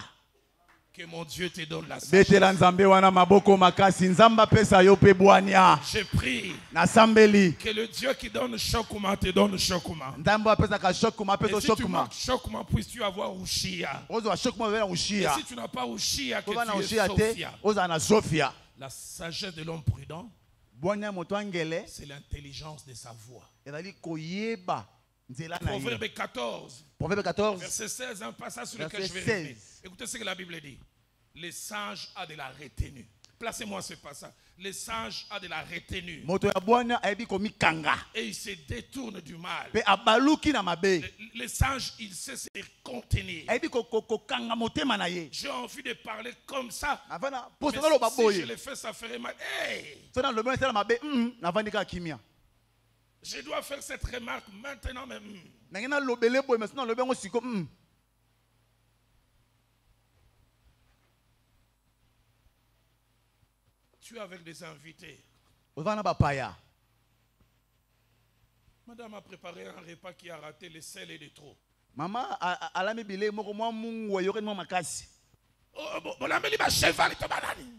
Que mon Dieu te donne la Betela sagesse. nzambe wana maboko makasi nzamba pesa yo pe bwania. Je prie Na sambeli. que le Dieu qui donne Chokuma te donne Chokuma. Nzamba pesa ka shokuma Et peso si tu shokuma. manques Chokuma, puisses-tu avoir Ushia. Ozo shokuma vela Et ushia. si tu n'as pas Ushia, que Ko bana tu es ushia te, Sophia. oza na Sophia. La sagesse de l'homme prudent, Bwania moto angele, c'est l'intelligence de sa voix. ezali koyeba nzela na ye. Proverbe 14, Proverbe 14, verset 16, un passage sur lequel Verset je vais revenir. 16. Écoutez ce que la Bible dit. Les sages a de la retenue. Placez-moi ce passage. Les sages a de la retenue. moto ya bwania ayebi komikanga. Et il se détourne du mal. Pe abaluki na mabe. Les sages, il sait se contenir. Ayebi kokanga motema na ye. J'ai envie de parler comme ça. Avana Mais posa na loba si je boye. le fais, ça ferait mal. Hey! Sona loba na mabe, navandi ka kimia. Je dois faire cette remarque maintenant même. Nangena lobele boye, mais sinon lobe ngo siko. Tu es avec des invités. Ozana bapaya. Madame a préparé un repas qui a raté, le sel et de trop. Mama alami bile moko mwa mungu wa yoke mwa makasi. Oh, bon, la meli ma cheval et banani.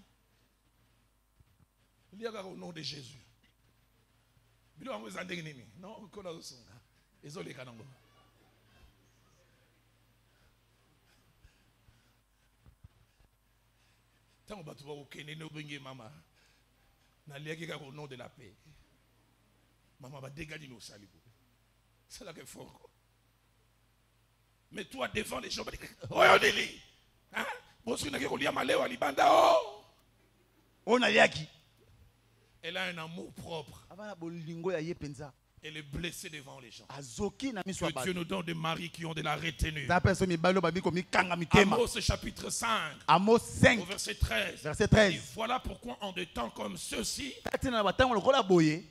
Il y a au nom de Jésus. Bilo amu zandeng nini. Non, kona usunga. Ezole kanango. Tant batu ba okene no bengi mama. Na liaki au nom de la paix. Maman va dégager nos salibou. C'est là que fort. Mais toi devant les gens, oh on est li. Hein? Bon ce que on malé libanda oh. On a yaki. Elle a un amour propre. Avana bolingo ya ye penza. Elle est blessée devant les gens. Azoki na miso Que ba. Dieu nous donne des maris qui ont de la retenue. Ta personne mi balo ba biko mi kanga mitema. Amos chapitre 5 Amos 5 au verset 13. verset Et 13. voilà pourquoi en des temps comme ceux-ci, Tati na batango lokola boye.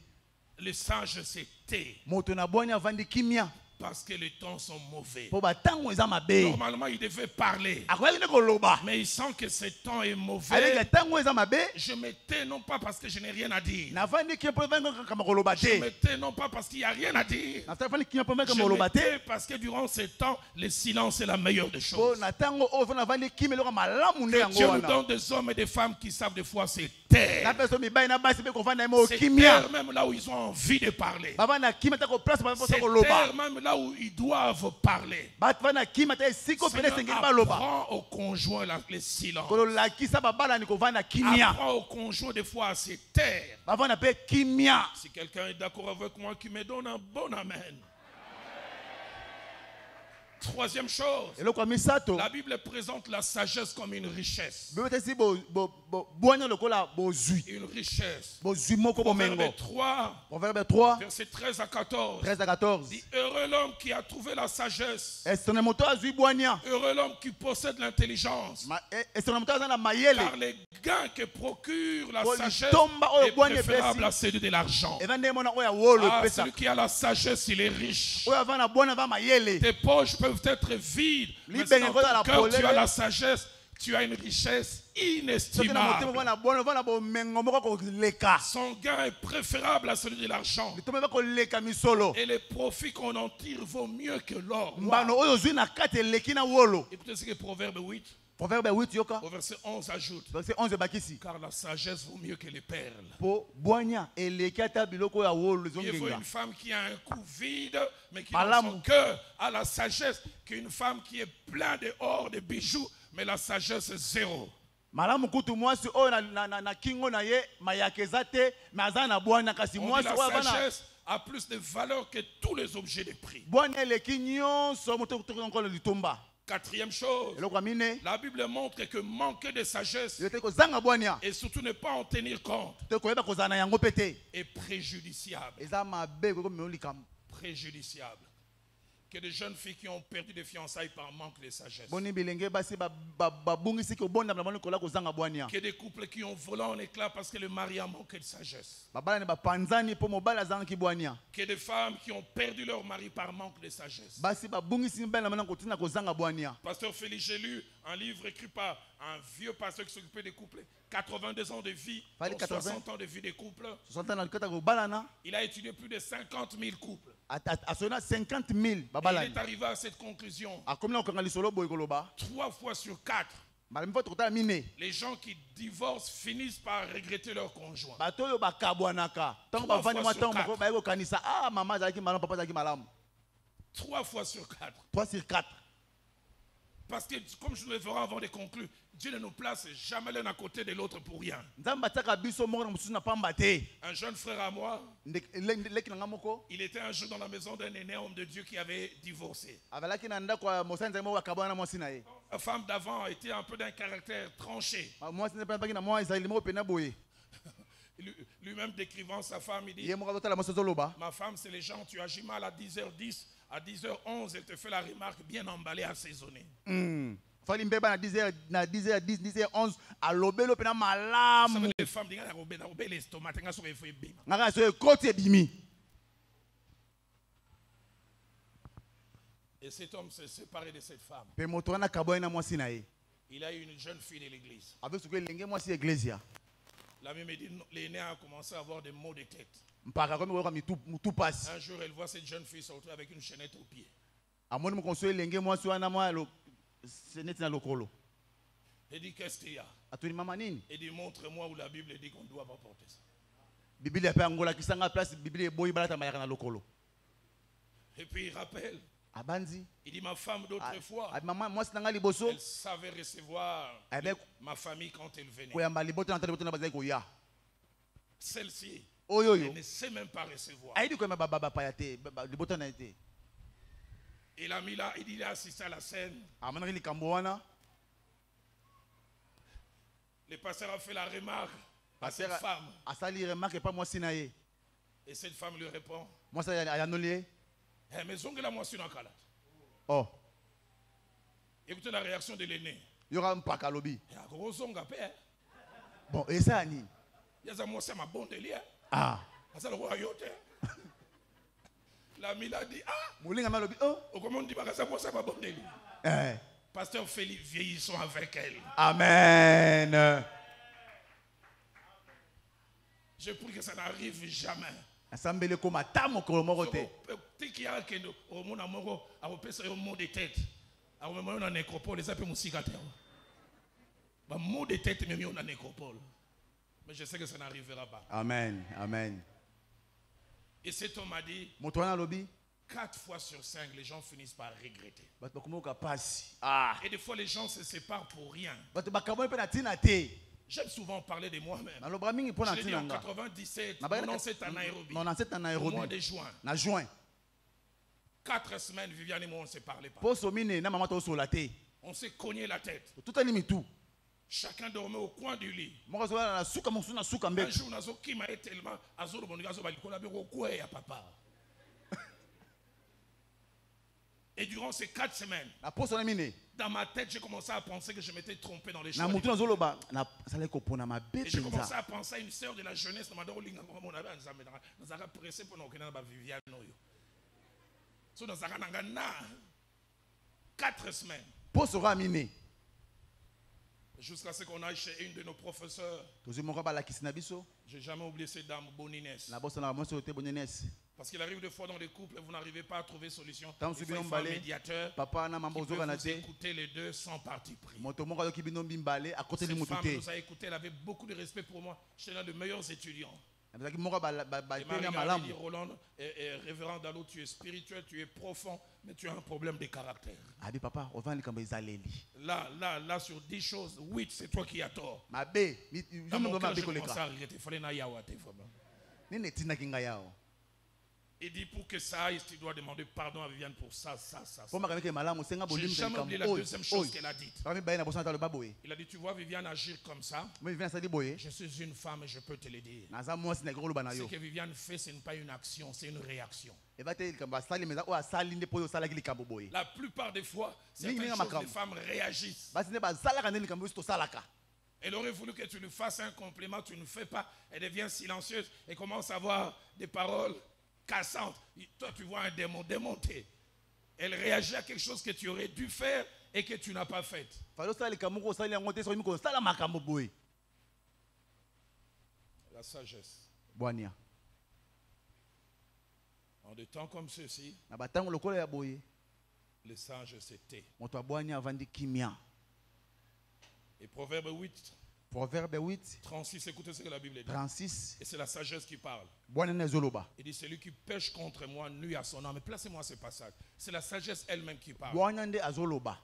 les sages se taisent. Moto na bwania vandi kimia. Parce que les temps sont mauvais. Po batango eza mabe. Normalement, il devait parler. Akoyaki ne koloba. Mais il sent que ce temps est Avec mauvais. tango eza mabe. Je me tais non pas parce que je n'ai rien à dire. Na vandi kimia po vanga kama koloba Je te. me tais non pas parce qu'il n'y a rien à dire. Na vandi kimia po vanga Je kama me koloba te. tais parce que durant ce temps, le silence est la meilleure des Po choses. na tango o na vandi kimia loka malamu nde Que yango Dieu nous wana. donne des hommes et des femmes qui savent des fois se Na taire. personne mi bai na basi be ko vanda mo Se kimia. taire même là où ils ont envie de parler. Baba na kimia ta ko place ba Se po koloba. taire même là où ils doivent parler. Bat vana kimia ta siko pele Seigneur, sengeli ba loba. apprends au conjoint le silence. Kolo la kisa babala ni ko vanda kimia. Apprends au conjoint des fois à se taire. Baba na pe kimia. Si quelqu'un est d'accord avec moi, qui me donne un bon amen. Troisième chose, Eloko misato. la Bible présente la sagesse comme une richesse. Bebe si bo bwania lokola bozui. Une richesse. Bozui moko bo mengo. Proverbe 3, Proverbe 3 verset 13 à 14. 13 à 14. Dit, heureux l'homme qui a trouvé la sagesse. Est-ce que moto azui bwania? Heureux l'homme qui possède l'intelligence. Est-ce que moto azana mayele? Car les gains que procure la Oh, sagesse tomba, oh, est boigne préférable pesi. à celui de l'argent. Evande mona oya wolo Ah, pesa. celui qui a la sagesse, il est riche. Oya vana bwana va mayele. Tes poches peuvent être vides, mais Libenge dans ko na ton la cœur, tu as polele. la sagesse, tu as une richesse Soki na motema inestimable. vana bwana vana bo mengo moko ko leka. Son gain est préférable à celui de l'argent. Litome ba ko leka misolo. Et les profits qu'on en tire vaut mieux que l'or. Mbano oyo zui na kate leki na wolo. Écoutez ce que Proverbe 8, Proverbe 8 yoka. au verset 11 ajoute. Verset 11 bakisi. Car la sagesse vaut mieux que les perles. Po bwania eleki ata biloko ya wolo Il faut zongenga. une femme qui a un cou vide, mais qui dans Malamu. son cœur a la sagesse, qu'une femme qui est pleine de or, de bijoux, mais la sagesse est zéro. Malamu kutu mwasi oyo na kingo na ye mayake eza te mais aza na bwana kasi On dit mwasi la oyo vana sagesse a plus de valeur que tous les objets de prix. bwana eleki nyonso moto nkolo litomba. Quatrième chose, Eloko ya mine la Bible montre que manquer de sagesse yo te kozanga bwania et surtout ne pas en tenir compte te koyeba kozala na yango mpe te est préjudiciable. eza mabe koki komema likambo. Préjudiciable. Que des jeunes filles qui ont perdu des fiançailles par manque de sagesse. Boni bilenge basi babungisi kobonda na bano kola kozanga bwania. Que des couples qui ont volé en éclats parce que le mari a manqué de sagesse. Babala ne bapanzani po mobali azangaki bwania. Que des femmes qui ont perdu leur mari par manque de sagesse. Basi babungisi mbele na bana kotina kozanga bwania. Pasteur Félix, j'ai lu un livre écrit par un vieux pasteur qui s'occupait des couples. 82 ans de vie, Fallait dont 80. 60 ans de vie des couples. 60 na kata kobalana Il a étudié plus de 50 000 couples. asona 50 000 Et il babalani. est arrivé à cette conclusion. Akomna okanga lisolo boy koloba. 3 fois sur 4, Malembo tokota mine. les gens qui divorcent finissent par regretter leur conjoint. Bato yo bakabwanaka. Tango 3 bafani fois mwa sur tango 4. moko bayeko kanisa. Ah maman zaki malamu, papa zaki malamu. 3 fois sur 4. 3 sur 4. Parce que, comme je le ferai avant de conclure, Dieu ne nous place jamais l'un à côté de l'autre pour rien. Nzambe ataka biso moko na mususu na pamba te. Un jeune frère à moi, Leki nanga moko. il était un jour dans la maison d'un aîné homme de Dieu qui avait divorcé. Avalaki na ndako ya mosanza moko akabwana mwasi na ye. La femme d'avant était un peu d'un caractère tranché. Mwasi ne pamba na mwa Israeli moko pena boye. Lui-même décrivant sa femme, il dit, Ye moko azotala mwasi zoloba. ma femme, c'est les gens, tu agis mal à 10h10, à 10h11, elle te fait la remarque bien emballée, assaisonnée. Fali mbeba na 10h, na 10h10, 10h11 alobelo pena Ça malamu. veut les femmes disent, l'estomac, Ngaka so ekoti ebimi. et cet homme s'est séparé de cette femme. Pe moto wana kabwana na mwasi na ye. Il a eu une jeune fille de l'église. Avec ce que lenge mwasi iglesia. L'ami me dit, l'aîné a commencé à avoir des maux de tête. Mpaka komi ko mutu passe. Un jour, elle voit cette jeune fille sortir avec une chaînette au pied. Amoni mo konso lenge mwasi wana mwa lo seneti na lokolo. Elle dit, qu'est-ce qu'il y a? Atuni mama nini? Elle dit, montre-moi où la Bible dit qu'on ne doit pas porter ça. Biblia pe angola kisanga place Biblia boyi balata mayaka na lokolo. Et puis il rappelle, Abanzi. il dit, ma femme d'autrefois, Abi mama mwasi nanga liboso. elle savait recevoir ma famille quand elle venait. Koyamba liboto na liboto na bazai koya. Celle-ci, Oyo elle yo. ne sait même pas recevoir. Aidi koyamba baba payate liboto na été. Il a mis là, il a assisté à la scène. Amana likambo wana. Le pasteur a fait la remarque à cette femme. Asali remarque pas mwasi na ye. Et cette femme lui répond, Mwasi ayanoli. eh, mais zongela moi sur la Oh. Écoutez la réaction de l'aîné. Yora mpaka lobi. Il y a gros zonga père. Bon, et ça ni. Il y a moi c'est ma bonne délire. Ah. Ça le royauté. L'ami l'a dit, ah, Molinga malobi. Oh. comment on dit ça moi c'est ma bonne délire. Eh. Pasteur Félix, vieillissons avec elle. Amen. Je prie que ça n'arrive jamais. Asambele koma tamo kolomoko te. Peut-être qu'il y a que au monde amoro a repéré un mot de tête. A même on a nécropole, ça peut musika terre. Ba mot de tête même on a nécropole. Mais je sais que ça n'arrivera pas. Amen. Amen. Et cet homme a dit, Moto wana lobi. 4 fois sur 5, les gens finissent par regretter. Bato bakomoka pasi. Ah. Et des fois, les gens se séparent pour rien. Bato bakamoi pe na tina te. J'aime souvent parler de moi-même. Naloba mingi po Je na l'ai dit tina en nga. 97, Na ba 97 à Nairobi. 97 na Au Nairobi. mois de juin. Na juin. 4 semaines, Viviane et moi, on ne se parlait pas. Poso mine na mama to solate. On s'est cogné la tête. Tout ani mitu. Chacun dormait au coin du lit. Moko so na suka mosu na suka Un mbek. jour, nazo qui m'a tellement azoro bonika zo balikola beko kwa ya papa. Et durant ces 4 semaines, Na poso na mine. dans ma tête, j'ai commencé à penser que je m'étais trompé dans les Na choix. mutu na zoloba na sale ko pona ma Et j'ai commencé bepenza. à penser à une sœur de la jeunesse. Nous avons pressé pour nous connaître Viviane. So nous avons 4 semaines. Poso ra mine. Jusqu'à ce qu'on aille chez une de nos professeurs. Tozi moko ba la kisina biso. J'ai jamais oublié cette dame, Bonines. Na boso na moso te bonenes. Parce qu'il arrive des fois dans les couples, vous n'arrivez pas à trouver solution. Tant Il faut subino un mbale. médiateur Papa na mambo qui peut zoka na vous te. écouter les deux sans parti pris. Moto moko yo kibino bimbale à côté de Cette mutu femme te. nous a écouté, elle avait beaucoup de respect pour moi. J'étais l'un des meilleurs étudiants. Abaki moko ba Elle m'a pe na regardé et malamu. dit, Roland, révérend Dalo, tu es spirituel, tu es profond, mais tu as un problème de caractère. Abi papa, on va likambo ezaleli. Là, sur 10 choses, 8, c'est toi qui as tort. Mabe, Dans yo mon ndo cœur, mabe je commençais koleka. à regretter. Il fallait n'aille à Ouate, vraiment. Nini tina kinga yao. Il dit, pour que ça aille, tu dois demander pardon à Viviane pour ça. Po makameke malamu senga Je n'ai bolimi jamais oublié la deuxième chose qu'elle a dite. Kami baye na boso na le baboye. Il a dit, tu vois Viviane agir comme ça. Moi vient ça di boye. Je suis une femme et je peux te le dire. Na za mwasi na golo bana Ce yo. que Viviane fait, ce n'est pas une action, c'est une réaction. E ba te likambo asali meza o asali nde po yo sala likambo boye. La plupart des fois, Mingi certaines nga choses, makambo. les femmes réagissent. Basi ne ba sala ka nde likambo yo to salaka. Elle aurait voulu que tu lui fasses un compliment, tu ne fais pas. Elle devient silencieuse et commence à avoir des paroles cassantes. Toi, tu vois un démon démonté. Elle réagit à quelque chose que tu aurais dû faire et que tu n'as pas fait. Falo sala likambo ko sala yango te so mi ko sala makambo boye. La sagesse. Bwania. En des temps comme ceux-ci, Na batango lokola ya boye. les sages se tait. Moto abwani avandi kimia. Et Proverbe 8, Proverbe 8, 36, écoutez ce que la Bible dit. 36. Et c'est la sagesse qui parle. Bwana nezoloba. Il dit, celui qui pêche contre moi nuit à son âme. Mais placez-moi ce passage. C'est la sagesse elle-même qui parle. Bwana nde azoloba.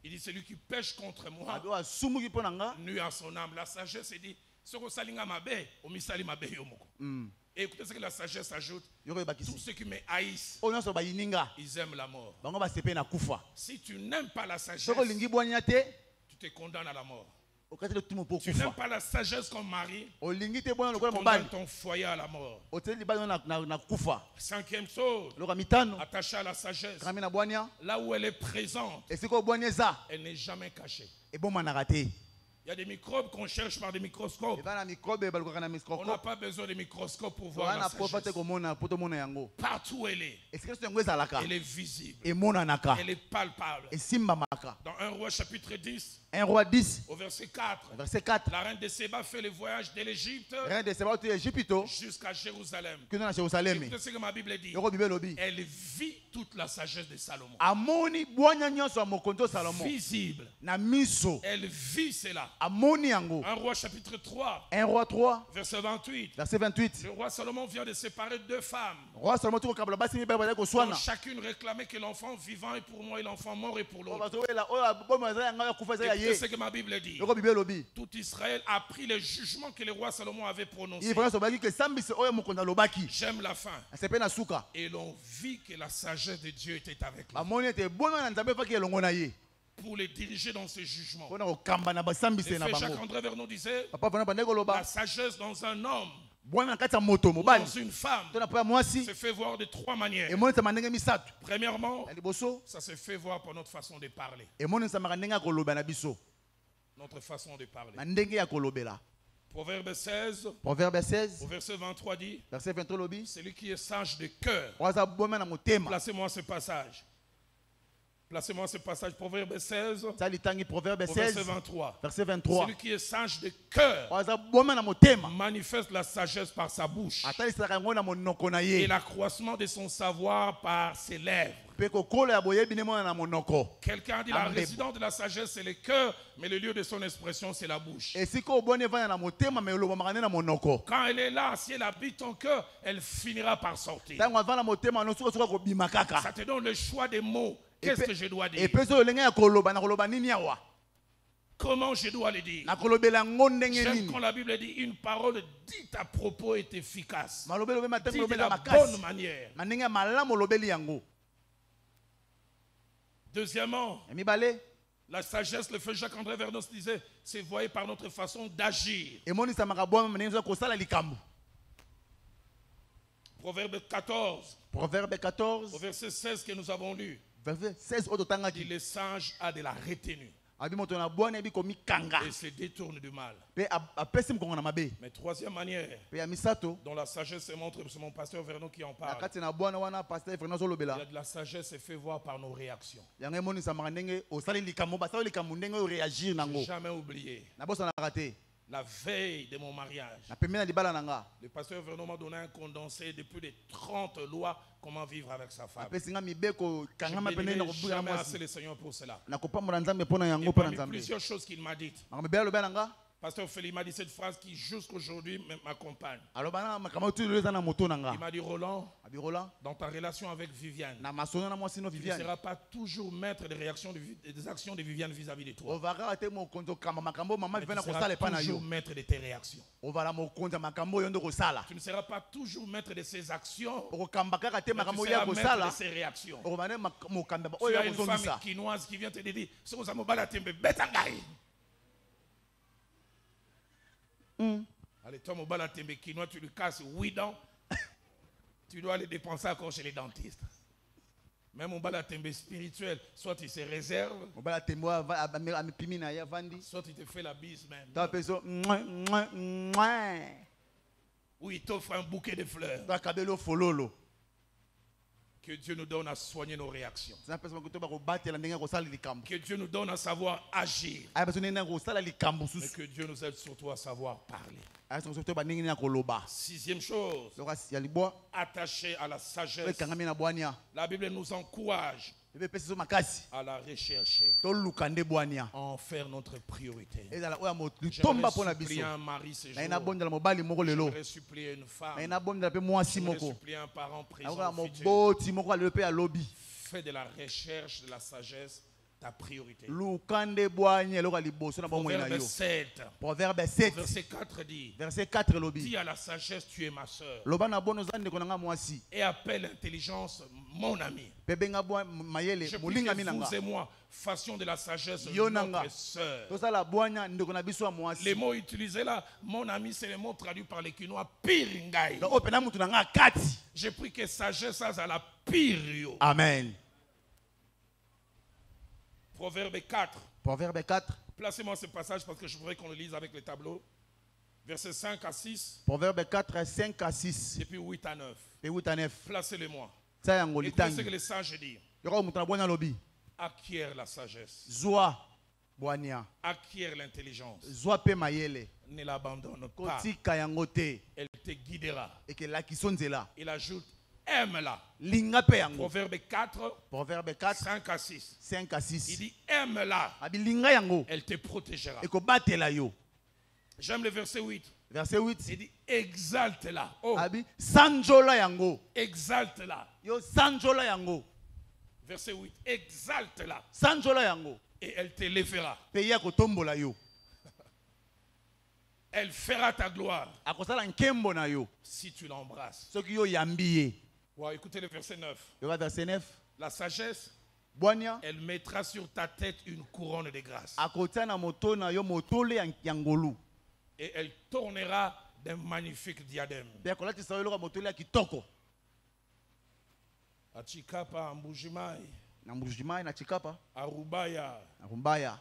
Il dit, celui qui pêche contre moi Ado asumuki ponanga. nuit à son âme. La sagesse, il dit, ce que salinga mabe, omisali mabe yomoko. Et écoutez ce que la sagesse ajoute. Yoko Tous bakisi. ceux qui me haïssent, Oyo so ba yininga. ils aiment la mort. Bango ba sepe na kufa. Si tu n'aimes pas la sagesse, Soko lingi bwanya te. tu te condamnes à la mort. Okatele tumo po Tu n'aimes kufa. pas la sagesse comme mari, Olingi te bwana tu lokola condamnes mobali. ton foyer à la mort. Oteli libali na kufa. Cinquième chose, Loka mitano. attaché à la sagesse, Kami na bwanya. là où elle est présente, Esiko bwanya za. elle n'est jamais cachée. E boma na raté. Il y a des microbes qu'on cherche par des microscopes. E bana microbe balukaka na On n'a microscope. pas besoin de microscope pour voir la Wana profate sagesse. komona poto mona yango. Partout où elle est, Esiko so yango ezalaka. elle est visible, E mona naka. elle est palpable. E simba maka. Dans 1 Roi chapitre 10, 1 roi 10, au verset 4, verset 4. la reine de Séba fait le voyage de l'Égypte Rien de Seba tu Égypte. jusqu'à Jérusalem. Que na Jérusalem. Écoutez ce que ma Bible dit. Yoko bibe lobi. Elle vit toute la sagesse de Salomon. Amoni bwanya nyonso ya mokonzo Salomon. Visible. Na miso. Elle vit cela. Amoni yango. 1 Roi chapitre 3, 1 roi 3, verset 28. verset 28. Le roi Salomon vient de séparer deux femmes, Roi Salomon tu kabla basi mi baba ko dont swana. chacune réclamait que l'enfant vivant est pour moi et l'enfant mort est pour O l'autre. baso la o bomo za nga kufa za Écoutez ye. ce que ma Bible dit. Yoko bibe lobi. Tout Israël a pris les jugements que le roi Salomon avait prononcés. Il faut so baki que sambise oyo mokonza lobaki. J'aime la fin. Asepe na suka. Et l'on vit que la sagesse de Dieu était avec lui Amoni te bona na nzambe faki elongo na ye. pour les diriger dans ces jugements. Pona ko kamba na basambise na L'effet bango. Jacques-André Vernon disait, Papa vana bandeko loba. la sagesse dans un homme Bwana kati ya moto ou mobali. dans une femme Tona pa mwasi. se fait voir de trois manières. Emonisa mandenge misatu. Premièrement, Na liboso. ça se fait voir par notre façon de parler. Emonisa ndenge koloba na biso. Notre façon de parler. Na ndenge ya kolobela. Proverbe 16, Proverbe 16, au verset 23 dit, verset 23 lobi. celui qui est sage de cœur. Waza boma na motema. Placez-moi ce passage. Placez-moi ce passage. Proverbe 16, Sali tangi Proverbe au verset 16, 23. verset 23. Celui qui est sage de cœur Waza boma na motema. manifeste la sagesse par sa bouche Atali saka ngo na monoko na et ye. l'accroissement de son savoir par ses lèvres. Pe ko kola ya boyebi ne mona na monoko. Quelqu'un a dit la Amen. résidence de la sagesse c'est le cœur, mais le lieu de son expression c'est la bouche. Esiko obone vana na motema me lobo makane na monoko. Quand elle est là, si elle habite ton cœur, elle finira par sortir. Tango vana motema no suka ko bima kaka. Ça te donne le choix des mots. Qu'est-ce que je dois dire? Et pe so lenga ya koloba na koloba nini awa. Comment je dois le dire? Na kolobela ngo ndenge J'aime nini. quand la Bible dit une parole dite à propos est efficace. Malobelo be matango Dit de lobela la makasi. bonne manière. Manenge malamu lobeli yango. Deuxièmement, Emibale. la sagesse, le feu Jacques-André Vernon disait, c'est voyé par notre façon d'agir. Emonisa makabwa manenge ko sala likambo. Proverbe 14, Proverbe 14, au verset 16 que nous avons lu, verset 16 oto dit tangaki. le sage a de la retenue Abi moto na bwana bi komi kanga. et se détourne du mal. Pe apesi mkongo na mabe. Mais troisième manière, Pe ya misato. dont la sagesse se montre, c'est mon pasteur Vernon qui en Na parle. kati na bwana wana pasteur Fernando Il y lobela. a de la sagesse se fait voir par nos réactions. Yango emonisa maka ndenge osali likambo basali likambo ndenge o réagir nango. J'ai jamais oublié. Na bosa na raté. La veille de mon mariage, Na pembe na libala nanga. le pasteur Vernon m'a donné un condensé de plus de 30 lois comment vivre avec sa femme. Apesi nga mibeko Je kanga mapene na ne kobuka na jamais assez mwasi. le Seigneur pour cela. Na kopambola nzambe pona Et yango pona parmi nzambe. plusieurs choses qu'il m'a dites, Maka mibela lobela nanga. pasteur Félix m'a dit cette phrase qui jusqu'aujourd'hui m'accompagne. Aloba na makambo tu leza na moto nanga. Il m'a dit, Roland, Abi Roland. dans ta relation avec Viviane, Na masona na mwasi no tu ne Viviane. seras pas toujours maître des réactions des actions de Viviane vis-à-vis de toi. Ovaka te mo konzo kamba makambo mama Mais tu Viviane ko seras sala pa na yo. toujours maître de tes réactions. Ovala mo konza makambo yo ndo ko sala. Tu ne seras pas toujours maître de ses actions, Oko kamba kaka te mais tu makambo ya seras ko maître sala. de ses réactions. Oko bane mo kamba Tu oyo as ya une ko femme zongisa. quinoise qui vient te dire, ce que ça me bat la tembe, bête à gaille. Allez, toi, mon bal à tembe quinois, tu lui casses 8 dents, tu dois les dépenser encore chez les dentistes. Même mon bal à tembe spirituel, soit il se réserve, Obala tembo amipimi na ya vandi. soit il te fait la bise même. Ta peso mwa. Ou il t'offre un bouquet de fleurs. Ta kabelo fololo. Que Dieu nous donne à soigner nos réactions. nzambe apesa bango to bakobatelela ndenge ya kosala likambo Que Dieu nous donne à savoir agir. ayeba biso ndenge ya kosala likambo Mais susu que Dieu nous aide surtout à savoir parler. ayeba biso to bandenge nini ya koloba Sixième chose, loka ya libwa attaché à la oyo sagesse. ekangami na bwania La Bible nous encourage ebe epesi biso makasi à la rechercher, toluka nde bwania à en faire notre priorité. ezala oyo ya litomba mpo na J'aimerais supplier biso un mari ce naye jour. nabondela mobali moko lelo J'aimerais supplier une naye femme. nabondela mpe mwasi J'aimerais moko supplier un parent présent nakoka au futur. moboti moko alelo mpe alobi Fais de la recherche de la sagesse ta priorité. luka nde bwania eloko ya liboso na bomoi na Proverbe yo 7, proverbe 7 verset 4 dit, verset 4 elobi dis à la sagesse, tu es ma sœur, loba na bono oza ndeko na nga mwasi et appelle l'intelligence mon ami. mpe benga mayele Je prie molingami que na nga vous et moi fassions de la sagesse Yo na nga. notre sœur. tosala bwania ndeko na biso ya Les mwasi mots utilisés là, mon ami, c'est les mots traduits par les Quinois, piringai. donc oyo mpena mutu na nga kati Je prie que sagesse à la pire. amen Proverbe 4. proverbe 4 Placez-moi ce passage parce que je voudrais qu'on le lise avec les tableaux. Versets 5 à 6, proverbe 4 5 à 6 et puis 8 à 9. mpe 8 à 9 Placez-les-moi. tia yango Écoutez ce que litangi les sages disent. yoko mutu na bwania alobi Acquiert la sagesse. zwa bwania Acquiert l'intelligence. zwa mpe mayele Ne l'abandonne pas. kotika yango te Elle te guidera. ekelakiso nzela Il ajoute, aime-la. linga mpe yango Proverbe 4, proverbe 4 5 à 6. 5 à Il 6 dit, aime-la. abi linga yango Elle te protégera. ekobatela yo J'aime le verset 8. verset 8 Il dit, exalte-la. Oh, abi sanjola yango exalte-la. yo sanjola yango Verset 8. Exalte-la. sanjola yango Et elle t'élèvera. mpe ye akotombola yo Elle fera ta gloire akosala nkembo na yo si tu l'embrasses. soki yo oyambi ye Wow, écoutez le verset 9. yoka verset 9 La sagesse, bwania elle mettra sur ta tête une couronne de grâce. akotia na moto na yo motole ya ngolu Et elle tournera d'un magnifique diadème. mpe akolatisa yo eloko ya motole ya kitoko À Chikapa, à Mbujimai, na mbujimai na chikapa à Rubaya, na kumbaya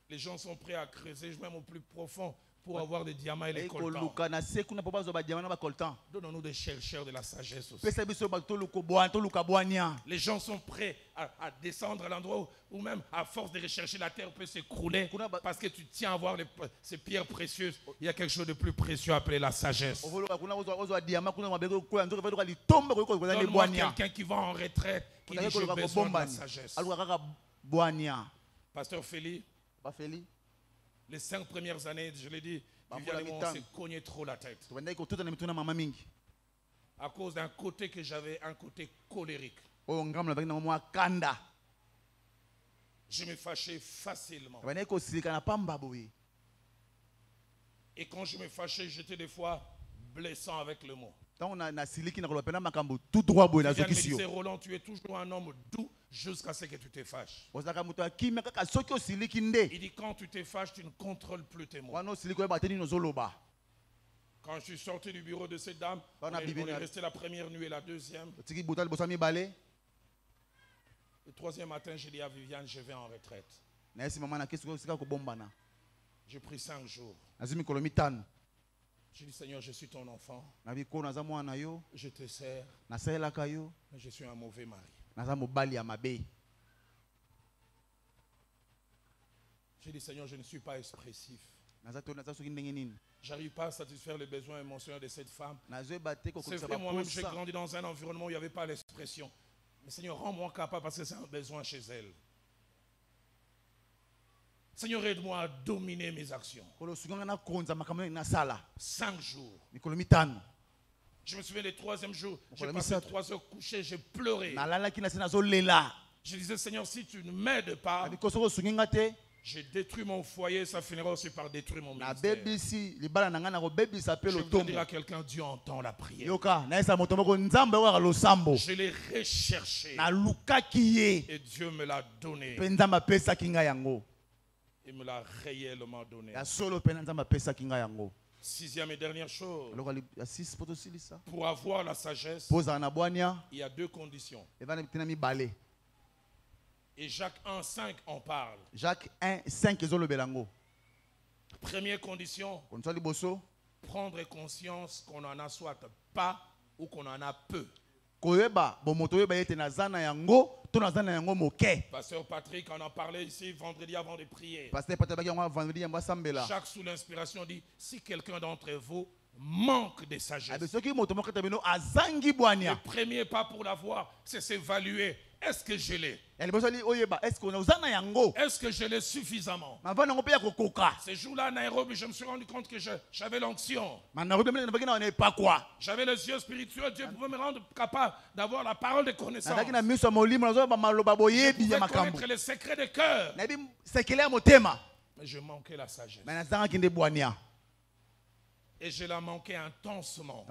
les gens sont prêts à creuser même au plus profond pour avoir des diamants et les coltans. ekoluka na se kuna mpo bazwa badiama na bacoltan Donnons-nous des chercheurs de la sagesse aussi. pesa biso bato toluka bwania Les gens sont prêts à descendre à l'endroit où même à force de rechercher la terre peut s'écrouler parce que tu tiens à voir ces pierres précieuses. Il y a quelque chose de plus précieux appelé la sagesse. ovoloka kuna ozwa diama kuna mabeke koya nzoka veloka litomba koyiko kozala nde Donne-moi bwania quelqu'un qui va en retraite, qui dit ozali j'ai koluka besoin de la kobombani sagesse. aluka kaka bwania Pasteur Félix, bafeli les 5 premières années, je l'ai dit, Viviane et moi, on s'est cogné trop la tête. tobandaki kotota na mitu na mama mingi À cause d'un côté que j'avais, un côté colérique. oyo ngambo nabaki nango mwa kanda Je me fâchais facilement. tobandaki kosilika na pamba boye Et quand je me fâchais, j'étais des fois blessant avec le mot. ntango nasiliki na koloba mpena makambo tout droit boye Viviane me nazokisi disait, yo Roland, tu es toujours un homme doux jusqu'à ce que tu te fâches. ozalaka moto ya kimia kaka soki osiliki nde Il dit, quand tu te fâches, tu ne contrôles plus tes mots. wana osiliki oyeba te nini ozoloba Quand je suis sorti du bureau de cette dame, On on a est Bibi- resté la première nuit et la deuxième. otiki buta liboso ya mibale Le troisième matin, j'ai dit à Viviane, je vais en retraite. nayesi mama na kesi osika kobombana J'ai pris 5 jours. nazwi mikolo mitano J'ai dit, Seigneur, je suis ton enfant. nabi ko naza mwana na yo Je te sers, nasalelaka yo mais je suis un mauvais mari. naza mobali ya mabe J'ai dit, Seigneur, je ne suis pas expressif. naza soki ndenge nini J'arrive pas à satisfaire les besoins émotionnels de cette femme. nazoyeba te C'est kokokisa vrai, moi-même, j'ai baposa grandi dans un environnement où il n'y avait pas l'expression. Mais Seigneur, rends-moi capable parce que c'est un besoin chez elle. Seigneur, aide-moi à dominer mes actions. kolo osuki nga nakonza makambo nini nasala 5 jours. mikolo mitano Je me souviens le troisième jour, j'ai Voilà, passé Misato. 3 heures couché, j'ai pleuré. nalalaki na se nazolela Je disais, Seigneur, si tu ne m'aides pas, nabi ko soki osungi nga te j'ai détruit mon foyer, ça finira aussi par détruire mon ministère. nabebisi libala na ngai nakobebisa mpe Je voudrais dire lotombo à quelqu'un, Dieu entend la prière. yoka nayesa moto moko nzambe okaka losambo Je l'ai recherché nalukaki ye et Dieu me l'a donné. mpe nzambe apesaki ngai yango Il me l'a réellement donné. ya solo mpe na nzambe apesaki ngai yango Sixième et dernière chose, eloko ya 6 mpo tosilisa pour avoir la sagesse, mpo ozala na bwania il y a 2 conditions. evana tina mibale Et Jacques 1,5 en parle. Jacques 1 5 ezolobela yango Première condition, kondisa liboso prendre conscience qu'on en a soit pas ou qu'on en a peu. koyeba bomoto yeba yete nazana yango to nazana yango moke. Pasteur Patrick en a parlé ici vendredi avant de prier. Pasteur Patrick yango vendredi yango sambela. Jacques sous l'inspiration dit si quelqu'un d'entre vous manque de sagesse. Le premier pas pour l'avoir, c'est s'évaluer. Est-ce que je l'ai? Est-ce que je l'ai suffisamment? Ce jour-là à Nairobi, je me suis rendu compte que j'avais l'onction. J'avais les yeux spirituels. Dieu pouvait me rendre capable d'avoir la parole de connaissance. Je pouvais connaître les secrets de cœur. Mais je manquais la sagesse. Et je la manquais intensement.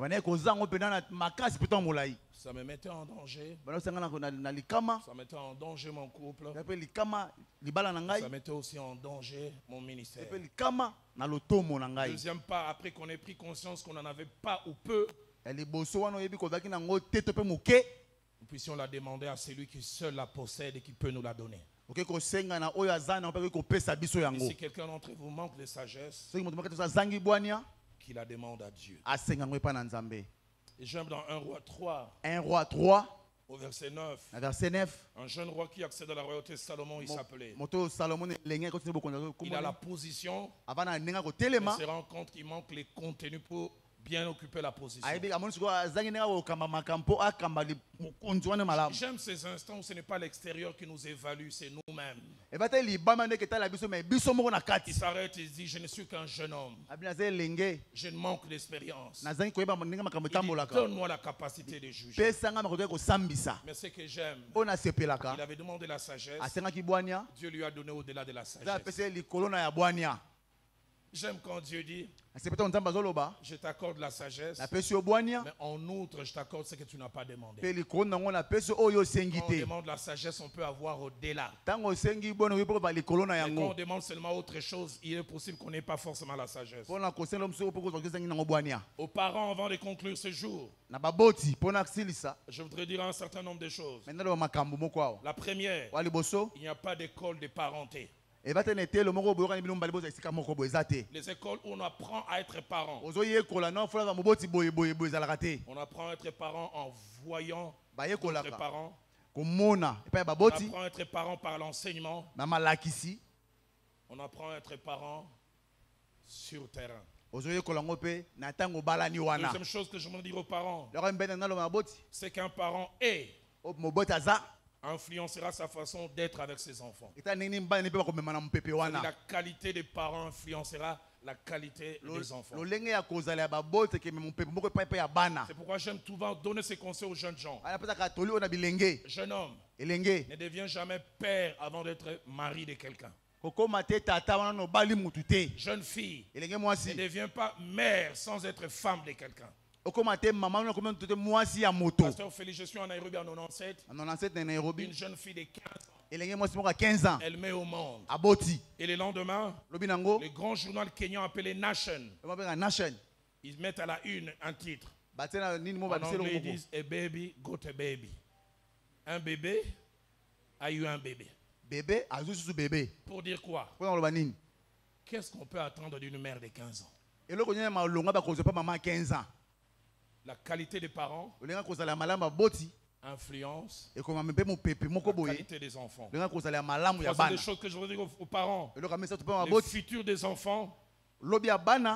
Ça me mettait en danger. Ça mettait en danger mon couple. Ça mettait aussi en danger mon ministère. Deuxième pas, après qu'on ait pris conscience qu'on n'en avait pas ou peu, nous puissions la demander à celui qui seul la possède et qui peut nous la donner. Et si quelqu'un d'entre vous manque de sagesse, qu'il la demande à Dieu. Et j'aime dans 1 Roi 3. 1 Roi 3. Au verset 9. Verset 9. Un jeune roi qui accède à la royauté, Salomon, il s'appelait. Il a la position. Il se rend compte qu'il manque les contenus pour bien occuper la position. J'aime ces instants où ce n'est pas l'extérieur qui nous évalue, c'est nous-mêmes. Il s'arrête et dit, je ne suis qu'un jeune homme. Je manque d'expérience. Donne-moi la capacité de juger. Mais ce que j'aime, il avait demandé la sagesse. Dieu lui a donné au-delà de la sagesse. J'aime quand Dieu dit, je t'accorde la sagesse, mais en outre, je t'accorde ce que tu n'as pas demandé. Quand on demande la sagesse, on peut avoir au-delà. Mais quand on demande seulement autre chose, il est possible qu'on n'ait pas forcément la sagesse. Aux parents, avant de conclure ce jour, je voudrais dire un certain nombre de choses. La première, il n'y a pas d'école de parenté. Les écoles où on apprend à être parent. On apprend à être parent en voyant d'autres parents. On apprend à être parent par l'enseignement. On apprend à être parent sur terrain. Deuxième chose que je veux dire aux parents, c'est qu'un parent influencera sa façon d'être avec ses enfants. La qualité des parents influencera la qualité des enfants. C'est pourquoi j'aime souvent donner ces conseils aux jeunes gens. Jeune homme, ne deviens jamais père avant d'être mari de quelqu'un. Jeune fille, ne deviens pas mère sans être femme de quelqu'un. Pasteur Félix, je suis en Nairobi en 97. Une jeune fille de 15 ans. Elle met au monde. Et le lendemain, le grand journal kenyan appelé Nation. Ils mettent à la une un titre. En anglais, ils disent A baby got a baby. Un bébé a eu un bébé. Pour dire quoi? Qu'est-ce qu'on peut attendre d'une mère de 15 ans? La qualité des parents influence la qualité des enfants. C'est des choses que je veux dire aux parents. Le futur des enfants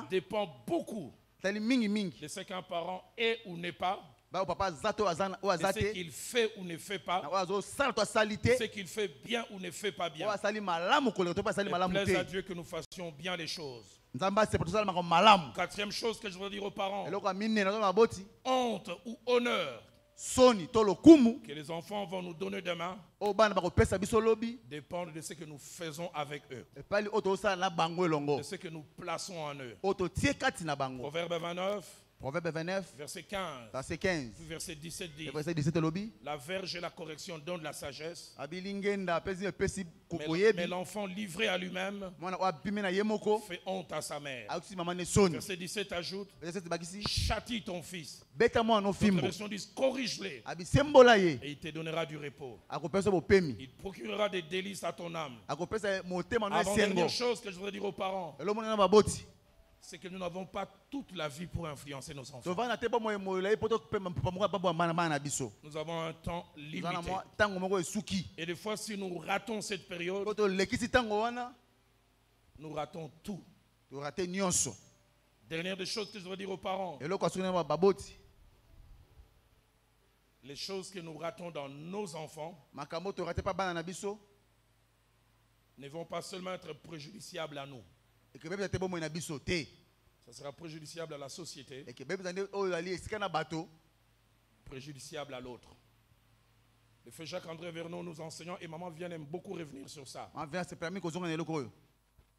dépend beaucoup de ce qu'un parent est ou n'est pas, de ce qu'il fait ou ne fait pas, de ce qu'il fait bien ou ne fait pas bien. Il plaise à Dieu que nous fassions bien les choses. Quatrième chose que je veux dire aux parents, honte ou honneur que les enfants vont nous donner demain dépendent de ce que nous faisons avec eux, de ce que nous plaçons en eux. Proverbe 29, verset 15. Verset 17 dit, la verge et la correction donnent la sagesse, mais l'enfant livré à lui-même fait honte à sa mère. Verset 17 ajoute, châtie ton fils. D'autres versions disent, corrige-les et il te donnera du repos. Il procurera des délices à ton âme. Avant-dernière chose que je voudrais dire aux parents, c'est que nous n'avons pas toute la vie pour influencer nos enfants. Nous avons un temps limité. Et des fois, si nous ratons cette période, nous ratons tout. Dernière des choses que je veux dire aux parents. Les choses que nous ratons dans nos enfants ne vont pas seulement être préjudiciables à nous. Ça sera préjudiciable à la société, préjudiciable à l'autre. Le frère Jacques-André Vernon, nous enseignons, et maman vient beaucoup revenir sur ça.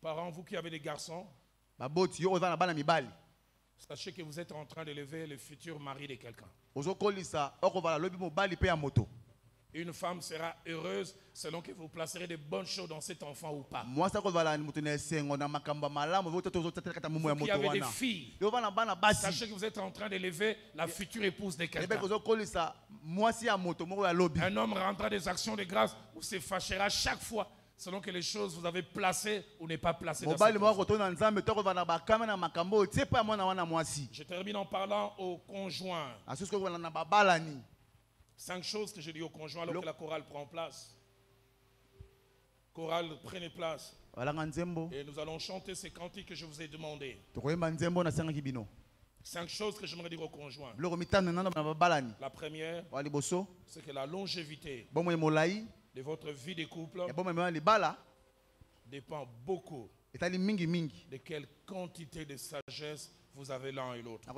Parents, vous qui avez des garçons, sachez que vous êtes en train d'élever le futur mari de quelqu'un. Une femme sera heureuse selon que vous placerez de bonnes choses dans cet enfant ou pas. Vous qui avez des filles, sachez que vous êtes en train d'élever la future épouse de quelqu'un. Un homme rendra des actions de grâce ou se fâchera chaque fois selon que les choses vous avez placées ou n'est pas placées dans cette enfant. Je termine en parlant aux conjoints. 5 choses que je dis aux conjoints alors que la chorale prend place. Chorale, prenez place. Et nous allons chanter ces cantiques que je vous ai demandé. 5 choses que j'aimerais dire aux conjoints. La première, c'est que la longévité de votre vie de couple dépend beaucoup de quelle quantité de sagesse vous avez l'un et l'autre.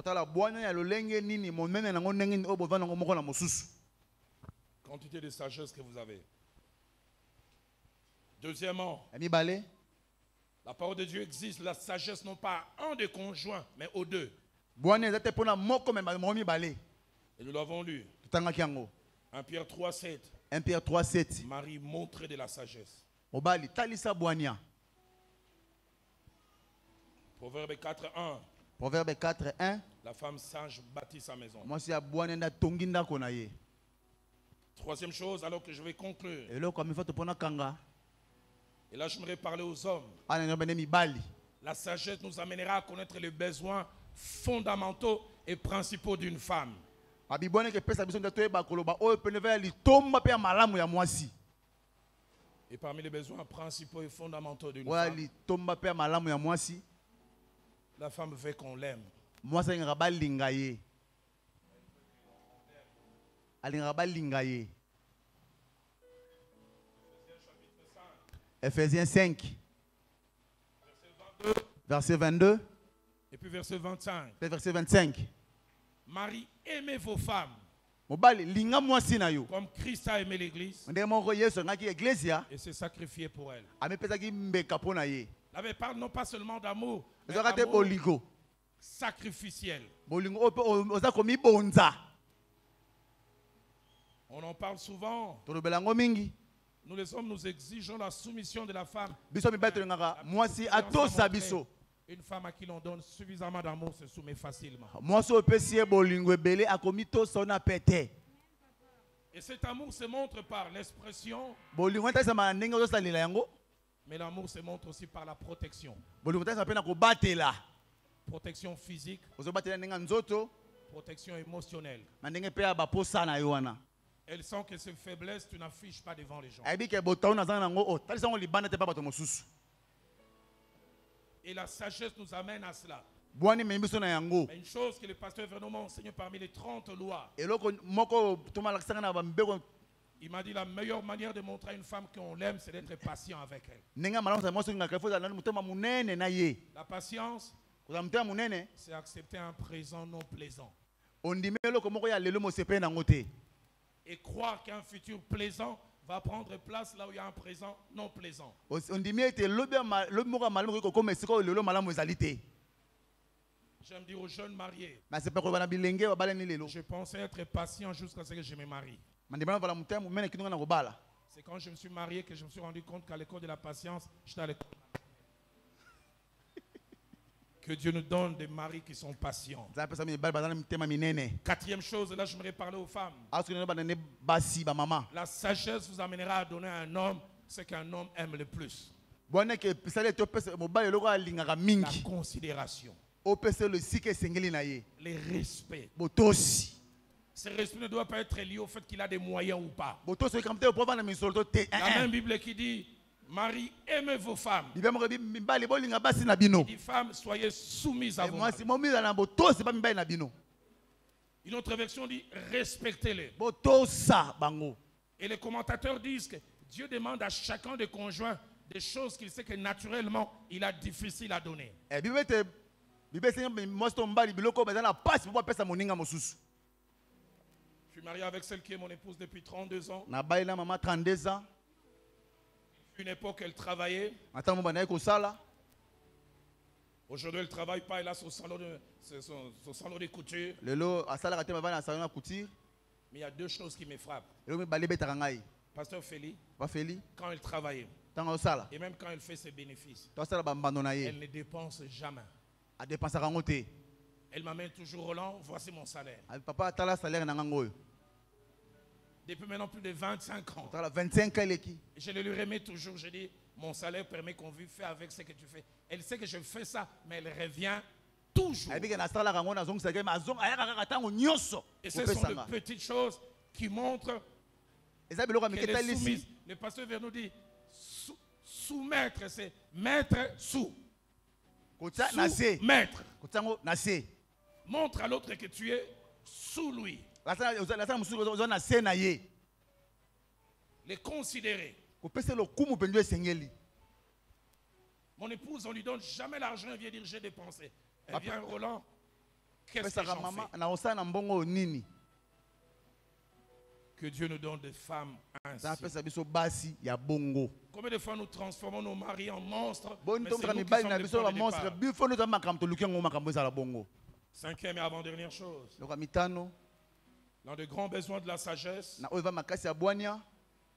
Quantité de sagesse que vous avez. Deuxièmement, la parole de Dieu existe, la sagesse non pas à un des conjoints, mais aux deux. Et nous l'avons lu. 1 Pierre 3,7. 1 Pierre 3,7. Marie montrait de la sagesse. Proverbe 4,1. Proverbe 4,1. La femme sage bâtit sa maison. Troisième chose, alors que je vais conclure. Et là, j'aimerais parler aux hommes. La sagesse nous amènera à connaître les besoins fondamentaux et principaux d'une femme. Et parmi les besoins principaux et fondamentaux d'une femme, la femme veut qu'on l'aime. Ephésiens 5. Verset 22. Et puis verset 25. Verset 25. Marie, aimez vos femmes. Comme Christ a aimé l'église. Et s'est sacrifié pour elle. Là, mais parle non pas seulement d'amour, mais d'amour sacrificiel. On en parle souvent. Nous les hommes, nous exigeons la soumission de la femme. Une femme à qui l'on donne suffisamment d'amour se soumet facilement. Et cet amour se montre par l'expression. Mais l'amour se montre aussi par la protection. Protection physique. Protection émotionnelle. Elle sent que ses faiblesses, tu n'affiches pas devant les gens. Et la sagesse nous amène à cela. Mais une chose que le pasteur Vernon m'a enseigné parmi les 30 lois. Il m'a dit la meilleure manière de montrer à une femme qu'on l'aime, c'est d'être patient avec elle. La patience, c'est accepter un présent non plaisant. Et croire qu'un futur plaisant va prendre place là où il y a un présent non plaisant. J'aime dire aux jeunes mariés, je pensais être patient jusqu'à ce que je me marie. C'est quand je me suis marié que je me suis rendu compte qu'à l'école de la patience, j'étais à l'école. Que Dieu nous donne des maris qui sont patients. Quatrième chose, là je voudrais parler aux femmes. La sagesse vous amènera à donner à un homme ce qu'un homme aime le plus. Bonne que pisale to pesa mobile loko alingaka la mingi. considération, O pesa le sike sengeli na ye. le respect. Botosi. Ce respect ne doit pas être lié au fait qu'il a des moyens ou pas. Botosi comme te pour vendre misolo te. La même Bible qui dit, Marie, aimez vos femmes. Bible mo mbali bolinga basi na bino. Il dit, femmes, soyez soumises à Et vos moi maris. si momi na botosi ba mbali na bino. Une autre version dit, respectez-les. Botosa bango. Et les commentateurs disent que Dieu demande à chacun des conjoints des choses qu'il sait que naturellement, il a difficile à donner. Et Bible te Bible c'est moi to mbali biloko ba na passe pour pesa moninga mosusu. Je suis marié avec celle qui est mon épouse depuis 32 ans. Na baila maman 32 ans. Une époque, elle travaillait. Attends mo bana ko sala. Aujourd'hui, elle ne travaille pas. Elle a son salon de couture. Lelo asala ka te ba na salon na couture. Mais il y a deux choses qui me frappent. Lelo mi bali betaka ngai. Pasteur Feli, Ba feli. quand elle travaillait, Tanga osala. et même quand elle fait ses bénéfices, To sala ba mbando na ye. elle ne dépense jamais. A dépenser kango te. Elle m'amène toujours Roland, voici mon salaire. Papa tala salaire na ngango yo. Depuis maintenant plus de 25 ans. Tala 25 ans leki. Je le lui remets toujours. Je dis, mon salaire permet qu'on vive, fais avec ce que tu fais. Elle sait que je fais ça, mais elle revient toujours. Ayebike na sala kango na zongisa ke ma zong ayaka kaka tango nyonso. Et ce sont de petites choses qui montrent Eza biloko qu'elle miketa est soumise. lisi. Le pasteur vient nous dire, soumettre, c'est mettre sous. Kota na se. Soumettre. Kotango na se. Montre à l'autre que tu es sous lui. La sala mususu ozo na se na ye. Les considérer. Ko pese lo kumu pendu esengeli. Mon épouse, on lui donne jamais l'argent, elle vient dire j'ai dépensé. Elle vient, Roland, qu'est-ce que Pesa ka j'en mama fais? na osala na mbongo nini. Que Dieu nous donne des femmes ainsi. Ça pesa biso basi ya bongo. Combien de fois nous transformons nos maris en monstres? Bon Mais to c'est tra nous mi qui bali sommes na les biso points ba de monstre départ. bifo no tama kam to lukengo makambo za la bongo. Cinquième et avant-dernière chose. Loka mitano L'un des grands besoins de la sagesse, na oyo va makasi ya bwania.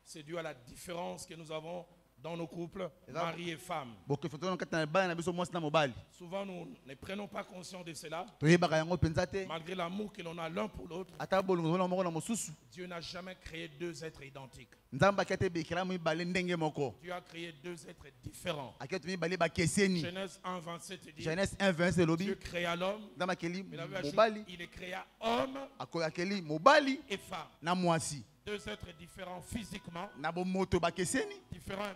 c'est dû à la différence que nous avons dans nos couples, mari et femme. Boke foto na kata na bali na biso mwasi na mobali. Souvent, nous ne prenons pas conscience de cela. To yebaka yango penza te. Malgré l'amour que l'on a l'un pour l'autre, Ata bolongo na moko na mosusu. Dieu n'a jamais créé deux êtres identiques. Nzamba kete bekela mi bale ndenge moko. Dieu a créé deux êtres différents. Aketo mi bale ba keseni. Genèse 1, 27 dit, Genèse 1:20 c'est Dieu lobi. créa l'homme, Nzamba keli mais la Bible a dit, mobali. il est créa homme Akoyakeli mobali et femme. na mwasi. Deux êtres différents physiquement, Na bo moto ba keseni. différents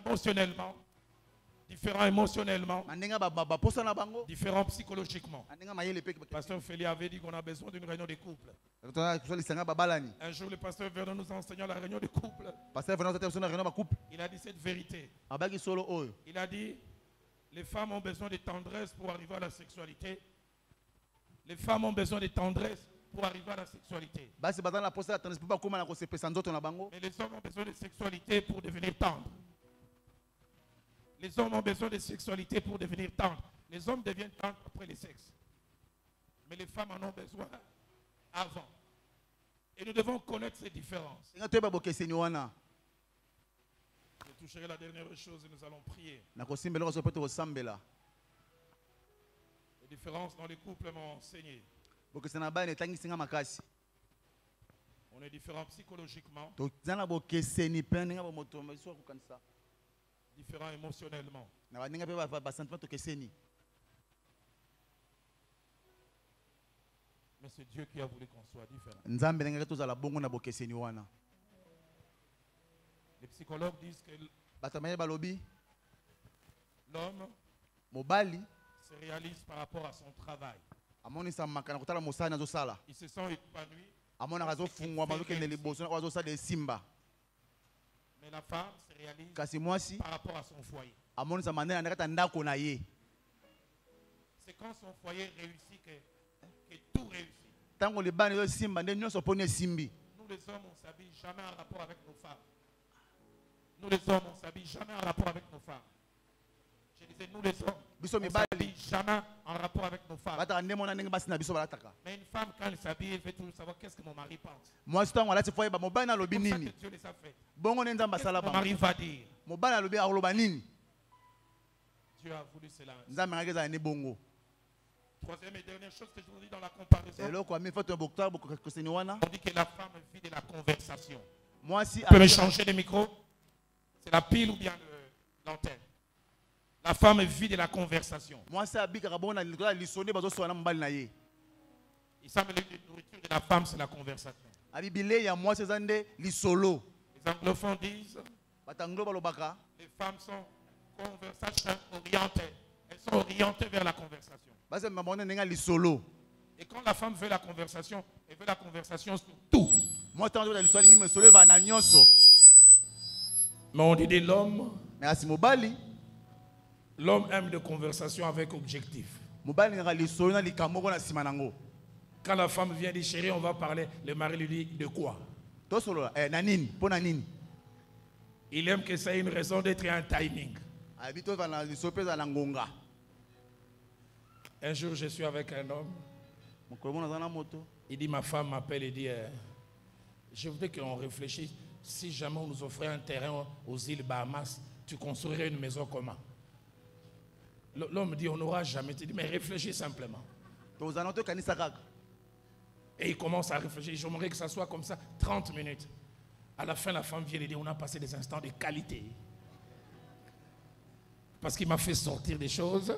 émotionnellement, Mandenga ba posa na bango. différents psychologiquement. Mandenga mayele pe. Pasteur Feli avait dit qu'on a besoin d'une réunion de couple. Tona kusali sanga babalani. Un jour, le pasteur Vernon nous enseignant la réunion de couple. Pasteur venant tete sona réunion ba couple. Il a dit cette vérité. Abaki solo oyo. Il a dit, les femmes ont besoin de tendresse pour arriver à la sexualité. Les femmes ont besoin de tendresse pour arriver à la sexualité. Basi bazana la posa tandis pas koma na ko sepesa nzoto na bango. Mais les hommes ont besoin de sexualité pour devenir tendres. Les hommes ont besoin de sexualité pour devenir tendres. Les hommes deviennent tendres après le sexe. Mais les femmes en ont besoin avant. Et nous devons connaître ces différences. Nga to ba bokeseni wana. Je toucherai la dernière chose et nous allons prier. Na ko simbela ko so poto ko sambela. Les différences dans les couples m'ont enseigné. Bokesena na bana etangi singa makasi. On est différents psychologiquement, To zana bokeseni pe nga bo moto so ko kanisa. différents émotionnellement. Na baninga pe ba sentiment to keseni. Mais c'est Dieu qui a voulu qu'on soit différents. Nzambe nga to za la bongo na bokeseni wana. Les psychologues disent que Batamaye balobi l'homme mobali se réalise par rapport à son travail. amoni sa makana kotala mosala nazo sala. Il se sent épanoui. Amona kazo fungwa maluke ne liboso na kazo sala de simba. Mais la femme se réalise Kasi mwasi par rapport à son foyer. amoni sa manena ndakata ndako na ye. C'est quand son foyer réussit que tout réussit. Tango libani yo simba nde nyonso poni simbi. Nous les hommes, on ne s'habille jamais en rapport avec nos femmes. Nous les hommes, on ne s'habille jamais en rapport avec nos femmes. Je disais, nous les hommes, Biso on ne mibali s'habille jamais en rapport avec nos femmes. bata ndemo na ndenge basi na biso balataka. Mais une femme, quand elle s'habille, elle veut toujours savoir qu'est-ce que mon mari pense. Mwasi tango alati foye ba mobali na C'est lobi comme ça nini. que Dieu les a fait. Bongo ne nzamba Qu'est-ce sala que mon ba. mari va dire? Mobali na lobi akoloba nini. Dieu a voulu cela. Nzambe ngeza ni bongo. Troisième et dernière chose que je vous dis dans la comparaison, Eloko ami foto bokta bokoseni wana. on dit que la femme vit de la conversation. Mwasi Vous pouvez me changer de micro? C'est la pile ou bien l'antenne? La femme vit de la conversation. Moi ça bika bona likola lisone bazo so na mbali na ye. Il semble que la nourriture de la femme, c'est la conversation. Abi bile ya moi sezande lisolo. Les anglophones disent Batanglo balobaka. les femmes sont conversation orientées. Elles sont orientées vers la conversation. Base mamona nenga lisolo. Et quand la femme veut la conversation, elle veut la conversation sur tout. Moi tant la lisolo ngi me solo va na nyonso. Mais on dit de l'homme, Mais asi mobali, l'homme aime de conversation avec objectif. mobali nga lisolo na likambo ko na sima nango. Quand la femme vient dire chérie, on va parler, le mari lui dit de quoi? To solo na nini? Po na nini? Il aime que ça ait une raison d'être et un timing. Abi to va na lisolo peza na ngonga. Un jour, je suis avec un homme. Mokolo na zana moto. Il dit, ma femme m'appelle et dit, je voudrais qu'on réfléchisse. Si jamais on nous offrait un terrain aux îles Bahamas, tu construirais une maison comment? L'homme dit, on n'aura jamais. Tu dis, mais réfléchis simplement. To zana to kanisa kaka. Et il commence à réfléchir. J'aimerais que ça soit comme ça, 30 minutes. À la fin, la femme vient et dit, on a passé des instants de qualité. Parce qu'il m'a fait sortir des choses.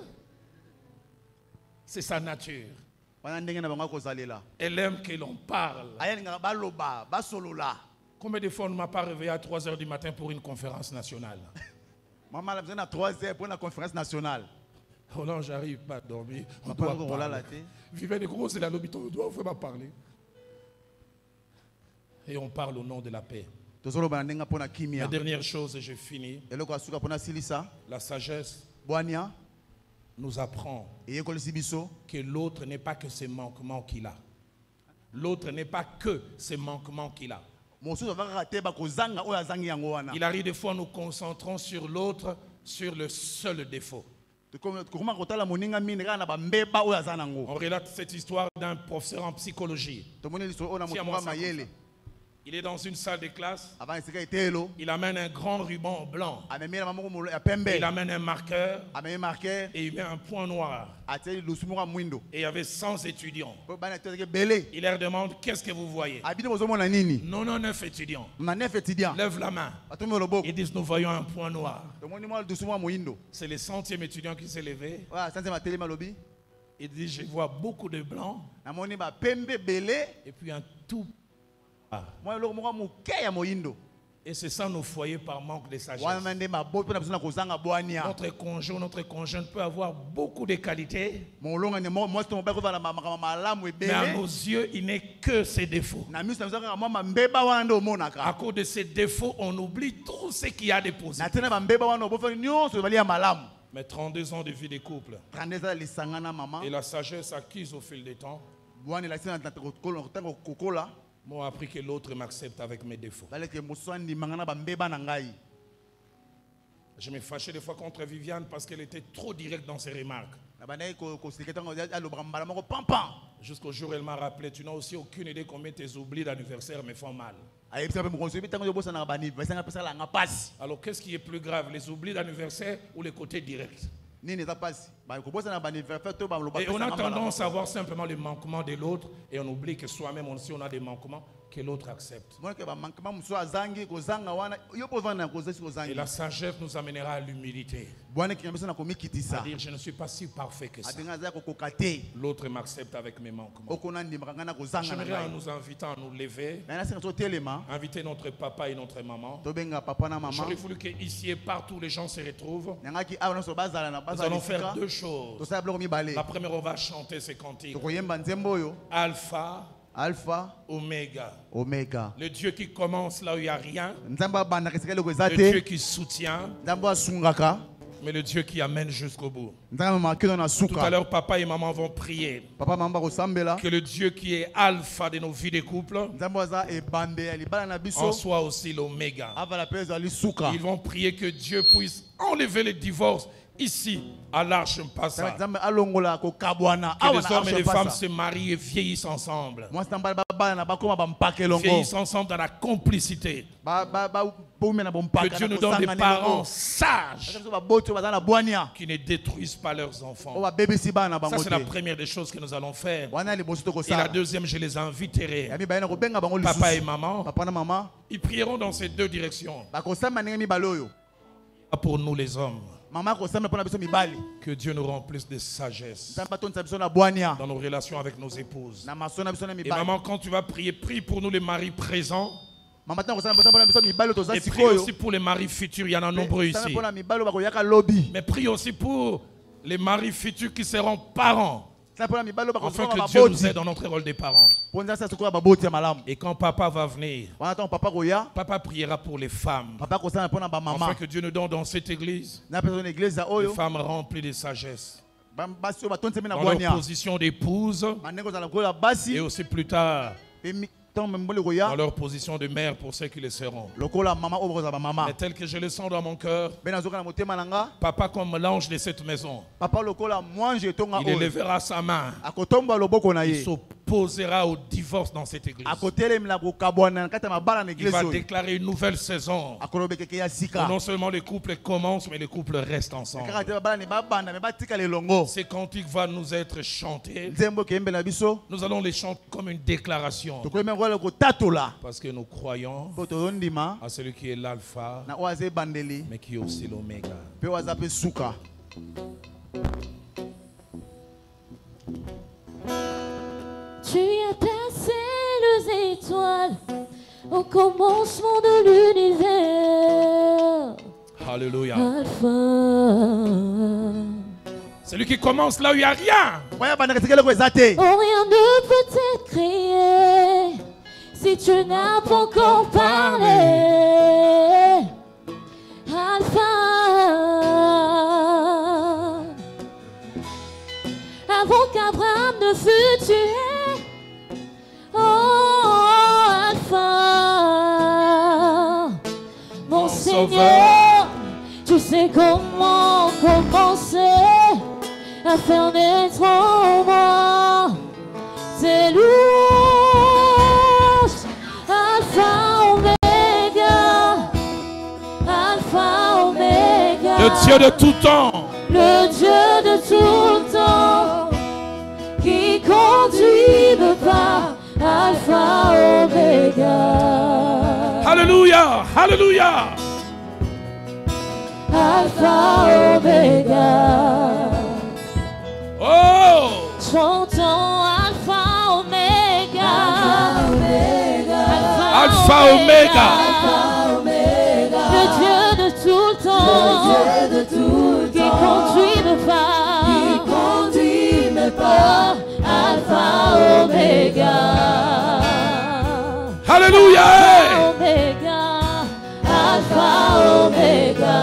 C'est sa nature. Elle aime que l'on parle. Combien de fois on ne m'a pas réveillé à 3 h du matin pour une conférence nationale? Maman a besoin à 3 h pour une conférence nationale. Oh non, j'arrive pas à dormir. On doit parler. Vivez de gros, c'est la lobby, on doit vraiment parler. Et on parle au nom de la paix. La dernière chose, et je finis. La sagesse nous apprend que l'autre n'est pas que ses manquements qu'il a. L'autre n'est pas que ses manquements qu'il a. Il arrive des fois, nous concentrons sur l'autre, sur le seul défaut. On relate cette histoire d'un professeur en psychologie. Il est dans une salle de classe. Il amène un grand ruban blanc. Il amène un marqueur. Et il met un point noir. Et il y avait 100 étudiants. Il leur demande, qu'est-ce que vous voyez? 99 étudiants. Lève la main. Ils disent, nous voyons un point noir. C'est le 100e étudiant qui s'est levé. Il dit, je vois beaucoup de blancs. Et puis un tout. Et c'est ça nos foyers par manque de sagesse. Notre conjoint, notre conjointe peut avoir beaucoup de qualités. Mais à nos yeux, il n'est que ses défauts. À cause de ces défauts, on oublie tout ce qu'il y a de positif. Mais 32 ans de vie de couple. Et la sagesse acquise au fil du temps m'ont appris que l'autre m'accepte avec mes défauts. Je me fâchais des fois contre Viviane parce qu'elle était trop directe dans ses remarques. Jusqu'au jour où elle m'a rappelé, tu n'as aussi aucune idée combien tes oublis d'anniversaire me font mal. Alors qu'est-ce qui est plus grave, les oublis d'anniversaire ou les côtés directs? Et on a tendance à voir simplement les manquements de l'autre et on oublie que soi-même aussi on a des manquements que l'autre accepte. Et la sagesse nous amènera à l'humilité. C'est-à-dire, je ne suis pas si parfait que ça. L'autre m'accepte avec mes manquements. J'aimerais en nous invitant à nous lever, inviter notre papa et notre maman. J'aurais voulu qu'ici et partout les gens se retrouvent. Nous allons faire deux choses. La première, on va chanter ces cantiques. Alpha, Oméga. Le Dieu qui commence là où il n'y a rien. Le Dieu qui soutient. Mais le Dieu qui amène jusqu'au bout. Tout à l'heure, papa et maman vont prier. Que le Dieu qui est alpha de nos vies de couple en soit aussi l'oméga. Ils vont prier que Dieu puisse enlever les divorces ici, à l'Arche Mpassa. Que les hommes et les femmes se marient et vieillissent ensemble. Vieillissent ensemble dans la complicité. Que Dieu nous donne des parents sages qui ne détruisent pas leurs enfants. Ça, c'est la première des choses que nous allons faire. Et la deuxième, je les inviterai. Papa et maman, ils prieront dans ces deux directions. Pour nous les hommes. Que Dieu nous remplisse de sagesse dans dans nos relations avec nos épouses. Et maman, quand tu vas prier, prie pour nous les maris présents. Et prie aussi pour les maris futurs, il y en a nombreux ici. Mais prie aussi pour les maris futurs qui seront parents. Afin que Dieu nous aide dans notre rôle des parents. Et quand papa va venir, papa priera pour les femmes. Afin que Dieu nous donne dans cette église des femmes remplies de sagesse. Dans leur position d'épouse et aussi plus tard dans leur position de mère pour ceux qui le seront. Mais tel que je le sens dans mon cœur, papa comme l'ange de cette maison, il élèvera sa main, il s'opposera au divorce dans cette église. Il va déclarer une nouvelle saison. Non seulement les couples commencent, mais les couples restent ensemble. Ces cantiques vont nous être chantés. Nous allons les chanter comme une déclaration. Parce que nous croyons à celui qui est l'alpha, mais qui est aussi l'oméga. Tu as placé les étoiles au commencement de l'univers. Alléluia. Alpha. Celui qui commence là où il n'y a rien. Oh, rien ne peut être créé si tu n'as pas encore parlé. Alpha. Avant qu'Abraham ne fût tué. Oh, Alpha. Mon Seigneur, tu sais comment commencer à faire naître en moi tes louanges. Alpha, Oméga, Alpha, Oméga. Le Dieu de tout temps. Le Dieu de tout le temps qui conduit me pas. Alpha, Oméga. Alléluia, alléluia. Alpha, Oméga. Oh! Chantons Alpha, Oméga. Alpha, Oméga. Le Dieu de tout le temps qui conduit mes pas. Alpha, Oméga. Alléluia. Alpha, Oméga. Alpha, Oméga.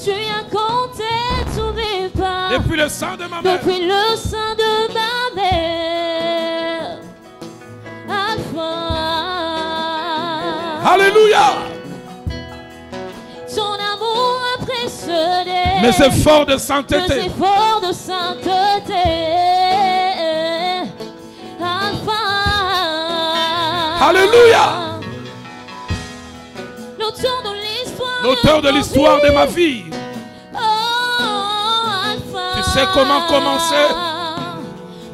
Tu as compté tous mes pas. Depuis le sang de ma mère. Depuis le sein de ma mère. Alpha. Alléluia. Ton amour impressionné. Mes efforts de sainteté. Mes efforts de sainteté. Alpha. Alléluia. L'auteur de l'histoire de ma vie. Oh, Alpha. Tu sais comment commencer.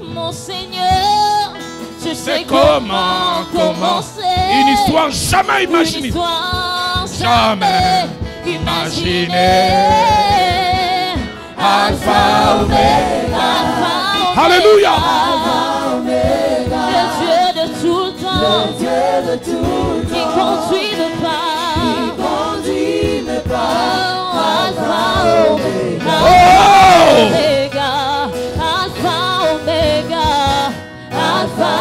Mon Seigneur, tu sais comment commencer. Une histoire jamais imaginée. Une histoire jamais imaginée. Alpha, Oméga. Alléluia. Le Dieu de tout le temps. Qui conduit le pas. Alpha, Oméga. Oméga. Alpha, Oméga. Alpha,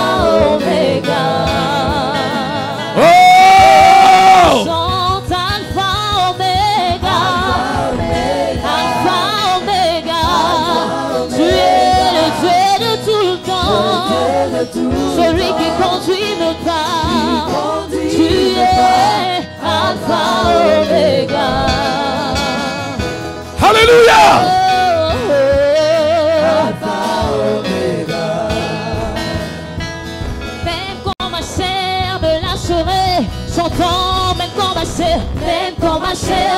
Oméga. Chante Alpha, Oméga. Alpha, Oméga. Tu es le Dieu de tout le temps. Celui qui conduit nos pas. Tu es Alpha, Oméga. Alléluia. Alpha, Oméga. Même quand ma chair me lâcherait, j'entends même quand ma chair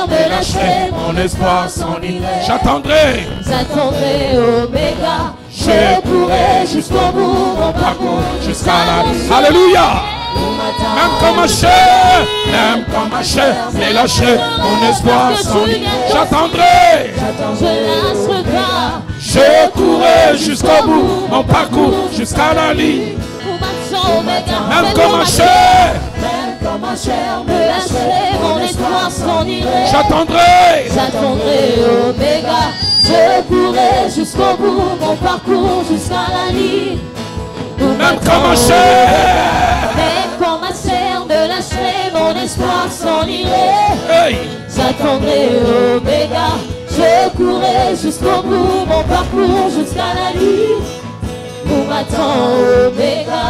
me lâcherait, mon espoir s'en irait. J'attendrai Oméga. je courrai jusqu'au bout mon parcours, jusqu'à la... Alléluia. Même quand ma chair m'est lâchée, mon espoir s'enlise. J'attendrai, je lasserai pas. je courrai jusqu'au bout mon parcours, jusqu'à la ligne. Même quand ma chair me lâcherait, mon espoir s'enirait. j'attendrai, Oméga. Je courrai jusqu'au bout mon parcours, jusqu'à la ligne. même quand ma chair me lâcherait, mon espoir s'enirait. hey. J'attendrai Oméga. Je courrai jusqu'au bout mon parcours, jusqu'à la ligne. Où m'attend Oméga.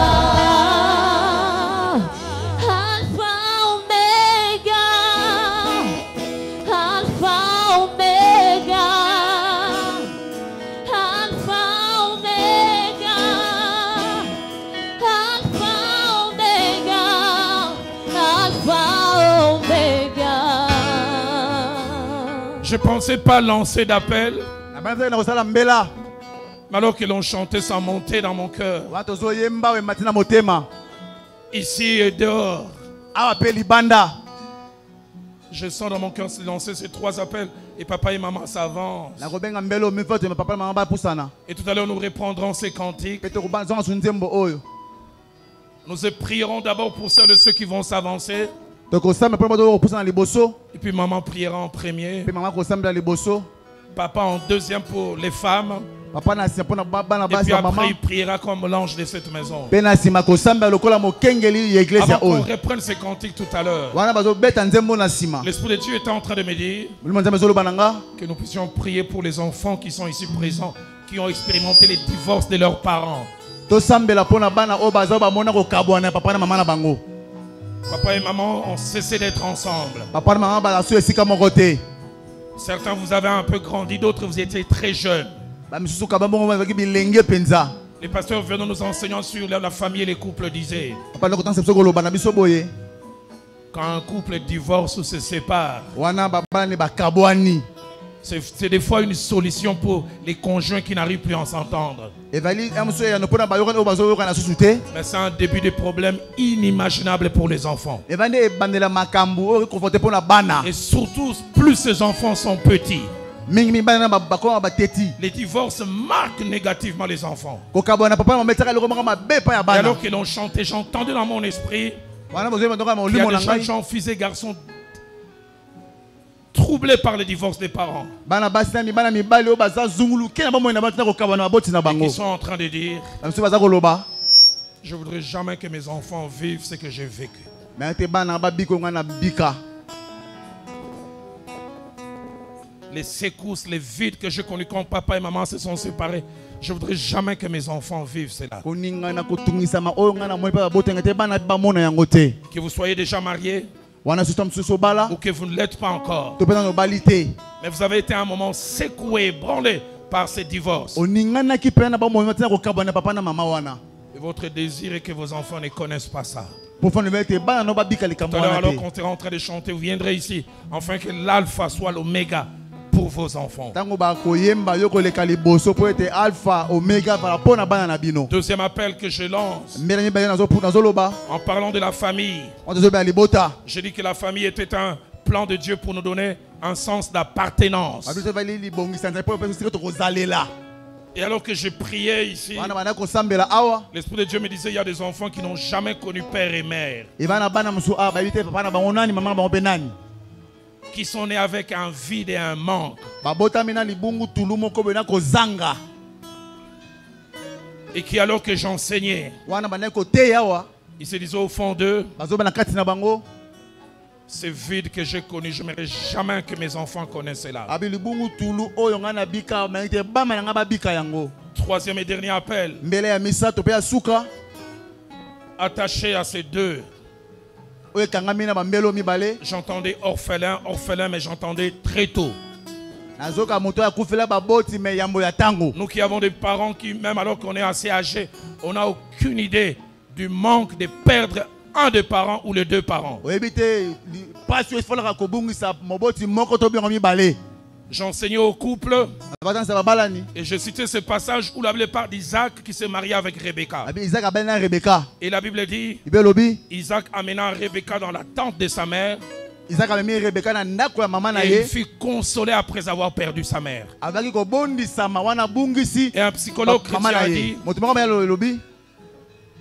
Alpha Oméga. Alpha Oméga. Alpha Oméga. Alpha Oméga. Alpha Oméga. Je pensais pas lancer d'appel, mais alors qu'ils l'ont chanté, ça montait dans mon cœur. Ici et dehors, je sens dans mon cœur se lancer ces 3 appels et papa et maman s'avancent. Et tout à l'heure nous répondrons ces cantiques. Nous prierons d'abord pour celles et ceux qui vont s'avancer. Et puis maman priera en premier. Papa en deuxième pour les femmes. Et puis après il priera comme l'ange de cette maison. Avant qu'on reprenne ces cantiques tout à l'heure, l'Esprit de Dieu était en train de me dire que nous puissions prier pour les enfants qui sont ici présents, qui ont expérimenté les divorces de leurs parents. Papa et maman ont cessé d'être ensemble. Certains vous avez un peu grandi, d'autres vous étiez très jeunes. Les pasteurs venant nous enseignant sur la famille et les couples disaient, quand un couple divorce ou se sépare, c'est des fois une solution pour les conjoints qui n'arrivent plus à s'entendre. Mais c'est un début de problème inimaginable pour les enfants. Et surtout, plus ces enfants sont petits, les divorces marquent négativement les enfants. Et alors qu'ils l'ont chanté, j'ai entendu dans mon esprit qu'il y a des jeunes gens, fils et garçons, troublés par le divorce des parents, et qui sont en train de dire, je voudrais jamais que mes enfants vivent ce que j'ai vécu. Les secousses, les vides que j'ai connus quand papa et maman se sont séparés, je voudrais jamais que mes enfants vivent cela. Que vous soyez déjà mariés ou que vous ne l'êtes pas encore, mais vous avez été à un moment secoué, ébranlé par ces divorces. Et votre désir est que vos enfants ne connaissent pas ça. Tout à l'heure, alors qu'on est en train de chanter, vous viendrez ici, afin que l'alpha soit l'oméga pour vos enfants. Deuxième appel que je lance, en parlant de la famille, je dis que la famille était un plan de Dieu pour nous donner un sens d'appartenance. Et alors que je priais ici, l'Esprit de Dieu me disait, il y a des enfants qui n'ont jamais connu père et mère, qui sont nés avec un vide et un manque, et qui, alors que j'enseignais, ils se disaient au fond d'eux, ce vide que j'ai connu, je n'aimerais jamais que mes enfants connaissent cela. Troisième et dernier appel, attaché à ces deux, j'entendais orphelin, orphelin, mais j'entendais très tôt. Nous qui avons des parents qui, même alors qu'on est assez âgés, on n'a aucune idée du manque de perdre un des parents ou les deux parents. J'enseignais au couple et je citais ce passage où la Bible parle d'Isaac qui s'est marié avec Rebecca. Et la Bible dit, Isaac amena Rebecca dans la tente de sa mère. Et il fut consolé après avoir perdu sa mère. Et un psychologue chrétien a dit,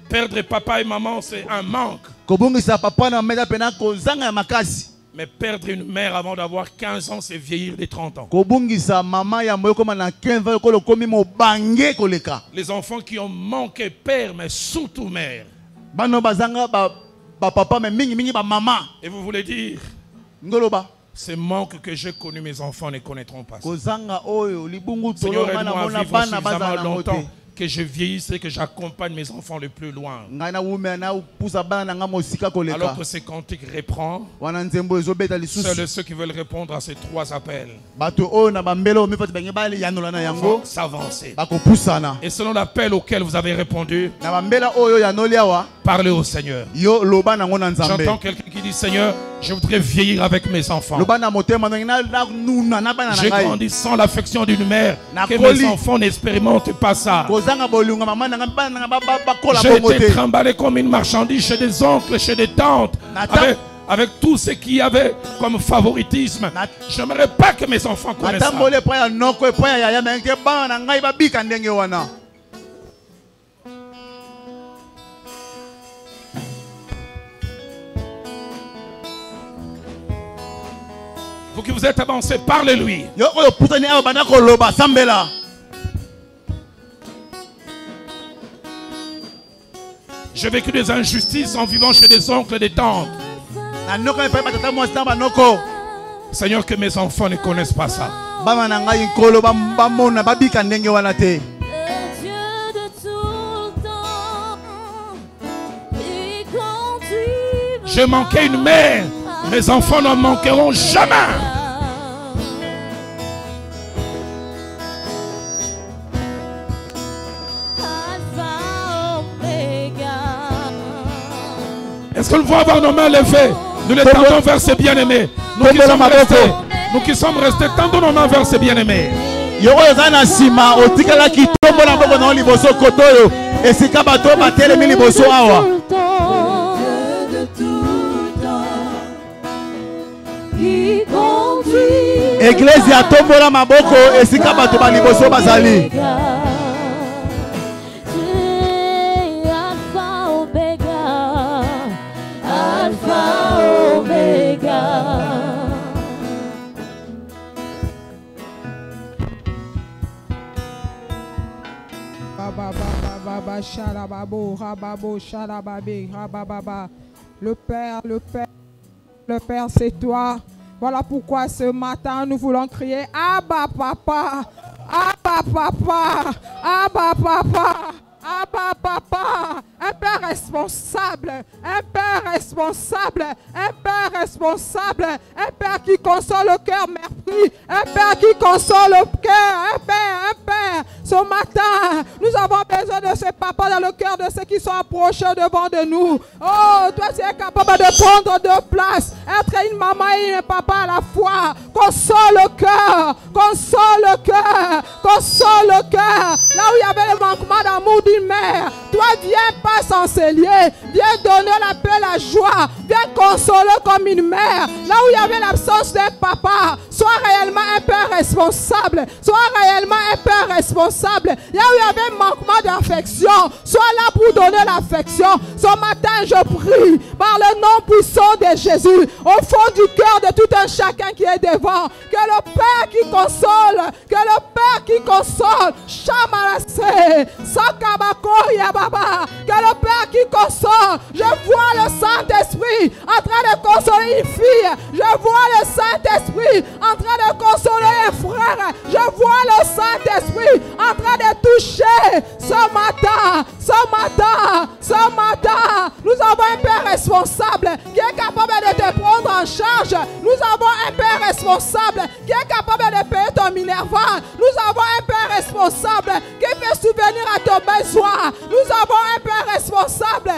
perdre papa et maman c'est un manque. Mais perdre une mère avant d'avoir 15 ans, c'est vieillir de 30 ans. Les enfants qui ont manqué père, mais surtout mère. Et vous voulez dire, ce manque que j'ai connu, mes enfants ne connaîtront pas ça. Seigneur, aide-moi à vivre suffisamment longtemps que je vieillisse et que j'accompagne mes enfants le plus loin. Alors que ces cantiques reprend, seuls ceux qui veulent répondre à ces 3 appels vont s'avancer. Et selon l'appel auquel vous avez répondu, parlez au Seigneur. J'entends quelqu'un qui dit, Seigneur, je voudrais vieillir avec mes enfants. J'ai grandi sans l'affection d'une mère. Que mes enfants n'expérimentent pas ça. J'ai été trimballé comme une marchandise chez des oncles, chez des tantes, avec tout ce qu'il y avait comme favoritisme. Je n'aimerais pas que mes enfants connaissent ça. Vous qui vous êtes avancé, parlez-lui. J'ai vécu des injustices en vivant chez des oncles et des tantes. Seigneur, que mes enfants ne connaissent pas ça. J'ai manqué une mère. Mes enfants n'en manqueront jamais. Est-ce que nous voulons avoir nos mains levées? Nous les tendons vers ces bien-aimés. Nous qui sommes restés, tendons nos mains vers ces bien-aimés. Église ya tombola maboko esika bato ba liboso bazali. Le Père, c'est toi. Voilà pourquoi ce matin nous voulons crier Abba Papa, Abba Papa, Abba Papa, Abba Papa, un Père responsable, un Père responsable, un Père responsable, un Père qui console le cœur meurtri, un Père qui console le cœur, un Père. Ce matin, nous avons besoin de ce Papa dans le cœur de ceux qui sont approchés devant de nous. Oh, toi tu es capable de prendre 2 places, être une maman et un papa à la fois. Console le cœur, console le cœur, console le cœur. Là où il y avait le manquement d'amour d'une mère, toi viens pas s'enseigner, viens donner la paix, la joie, viens consoler comme une mère. Là où il y avait l'absence d'un papa, sois réellement un père responsable, sois réellement un père responsable. Là où il y avait un manquement d'affection, sois là pour donner l'affection. Ce matin je prie par le nom puissant de Jésus, au fond du cœur de tout un chacun qui est devant, que le Père qui console, que le Père qui console, Chamarase, Sakabakoria Baba, que le Père qui console. Je vois le Saint-Esprit en train de consoler une fille, je vois le Saint-Esprit en train de consoler un frère, je vois le Saint-Esprit en train de toucher ce matin. Nous avons un Père responsable qui est capable de te prendre en charge. Nous avons un Père responsable responsable qui est capable de payer ton Minerva. Nous avons un Père responsable qui fait subvenir à ton besoin. Nous avons un Père responsable.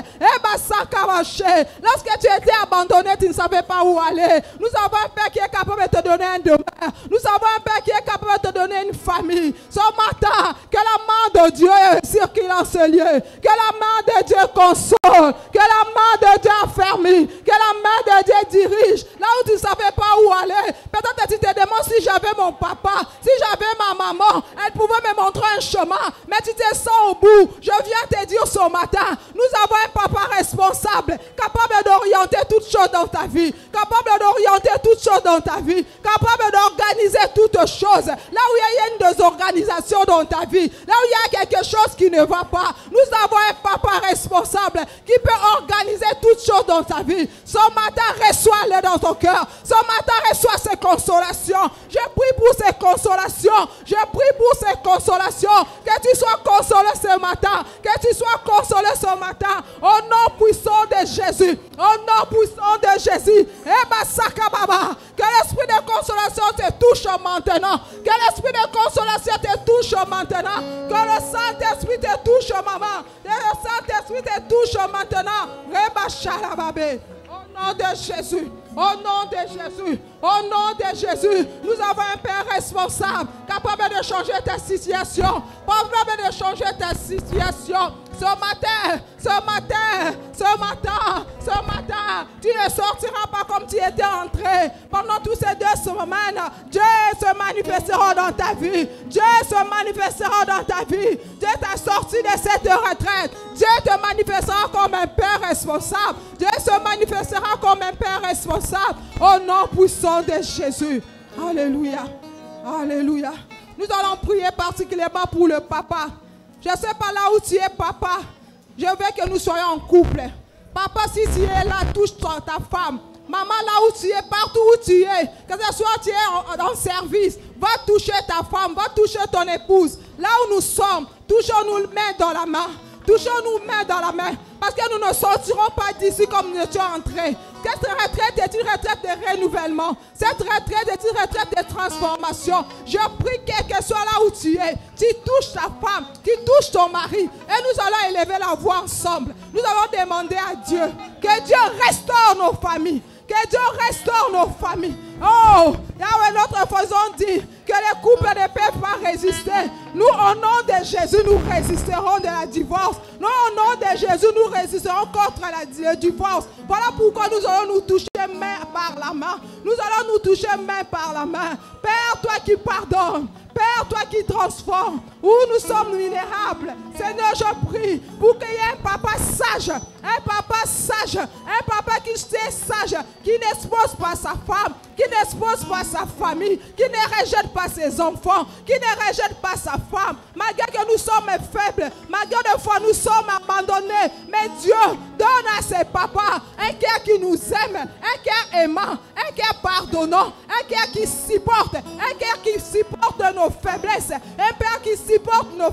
Lorsque tu étais abandonné, tu ne savais pas où aller. Nous avons un Père qui est capable de te donner un demeure. Nous avons un Père qui est capable de te donner une famille. Ce matin, que la main de Dieu circule en ce lieu. Que la main de Dieu console. Que la main de Dieu affermit. Que la main de Dieu dirige. Là où tu ne savais pas où aller. Peut-être que tu te demandes si j'avais mon papa, si j'avais ma maman, elle pouvait me montrer un chemin. Mais tu te sens au bout. Je viens te dire ce matin, nous avons un papa responsable, capable d'orienter toutes choses dans ta vie. Capable d'orienter toutes choses dans ta vie. Capable d'organiser toutes choses. Là où il y a une désorganisation dans ta vie. Là où il y a quelque chose qui ne va pas. Nous avons un papa responsable qui peut organiser toutes choses dans ta vie. Ce matin, reçois-le dans ton cœur. Ce matin, reçois ces consolations. Je prie pour ces consolations. Je prie pour ces consolations. Que tu sois consolé ce matin. Que tu sois consolé ce matin. Au nom puissant de Jésus. Au nom puissant de Jésus. Que l'esprit de consolation te touche maintenant. Que l'esprit de consolation te touche maintenant. Que le Saint-Esprit te touche, maman. Que le Saint-Esprit te touche maintenant. Au nom de Jésus. Au nom de Jésus. Au nom de Jésus. Nous avons un Père responsable. Capable de changer ta situation. Capable de changer ta situation. Ce matin, tu ne sortiras pas comme tu étais entré. Pendant tous ces 2 semaines, Dieu se manifestera dans ta vie. Dieu se manifestera dans ta vie. Dieu t'a sorti de cette retraite. Dieu te manifestera comme un Père responsable. Dieu se manifestera comme un Père responsable. Au nom puissant de Jésus. Alléluia. Alléluia. Nous allons prier particulièrement pour le papa. Je ne sais pas là où tu es, papa. Je veux que nous soyons en couple. Papa, si tu es là, touche ta femme. Maman, là où tu es, partout où tu es, que ce soit tu es en service, va toucher ta femme, va toucher ton épouse. Là où nous sommes, touchons-nous main dans la main. Touchons-nous main dans la main. Parce que nous ne sortirons pas d'ici comme nous étions entrés. Cette retraite est une retraite de renouvellement. Cette retraite est une retraite de transformation. Je prie quel que soit là où tu es, tu touches ta femme, tu touches ton mari. Et nous allons élever la voix ensemble. Nous allons demander à Dieu que Dieu restaure nos familles. Que Dieu restaure nos familles. Oh, Yahweh, notre faisant dit que les couples ne peuvent pas résister. Nous, au nom de Jésus, nous résisterons de la divorce. Nous, au nom de Jésus, nous résisterons contre le divorce. Voilà pourquoi nous allons nous toucher main par la main. Nous allons nous toucher main par la main. Père, toi qui pardonnes. Père, toi qui transformes, où nous sommes vulnérables. Seigneur, je prie pour qu'il y ait un papa sage, un papa qui est sage, qui n'expose pas sa femme, qui n'expose pas sa famille, qui ne rejette pas ses enfants, qui ne rejette pas sa femme. Malgré que nous sommes faibles, malgré des fois nous sommes abandonnés, mais Dieu donne à ses papas un cœur qui nous aime, un cœur aimant, un cœur pardonnant, un cœur qui supporte, un cœur qui supporte nos faiblesses, un Père qui supporte nos...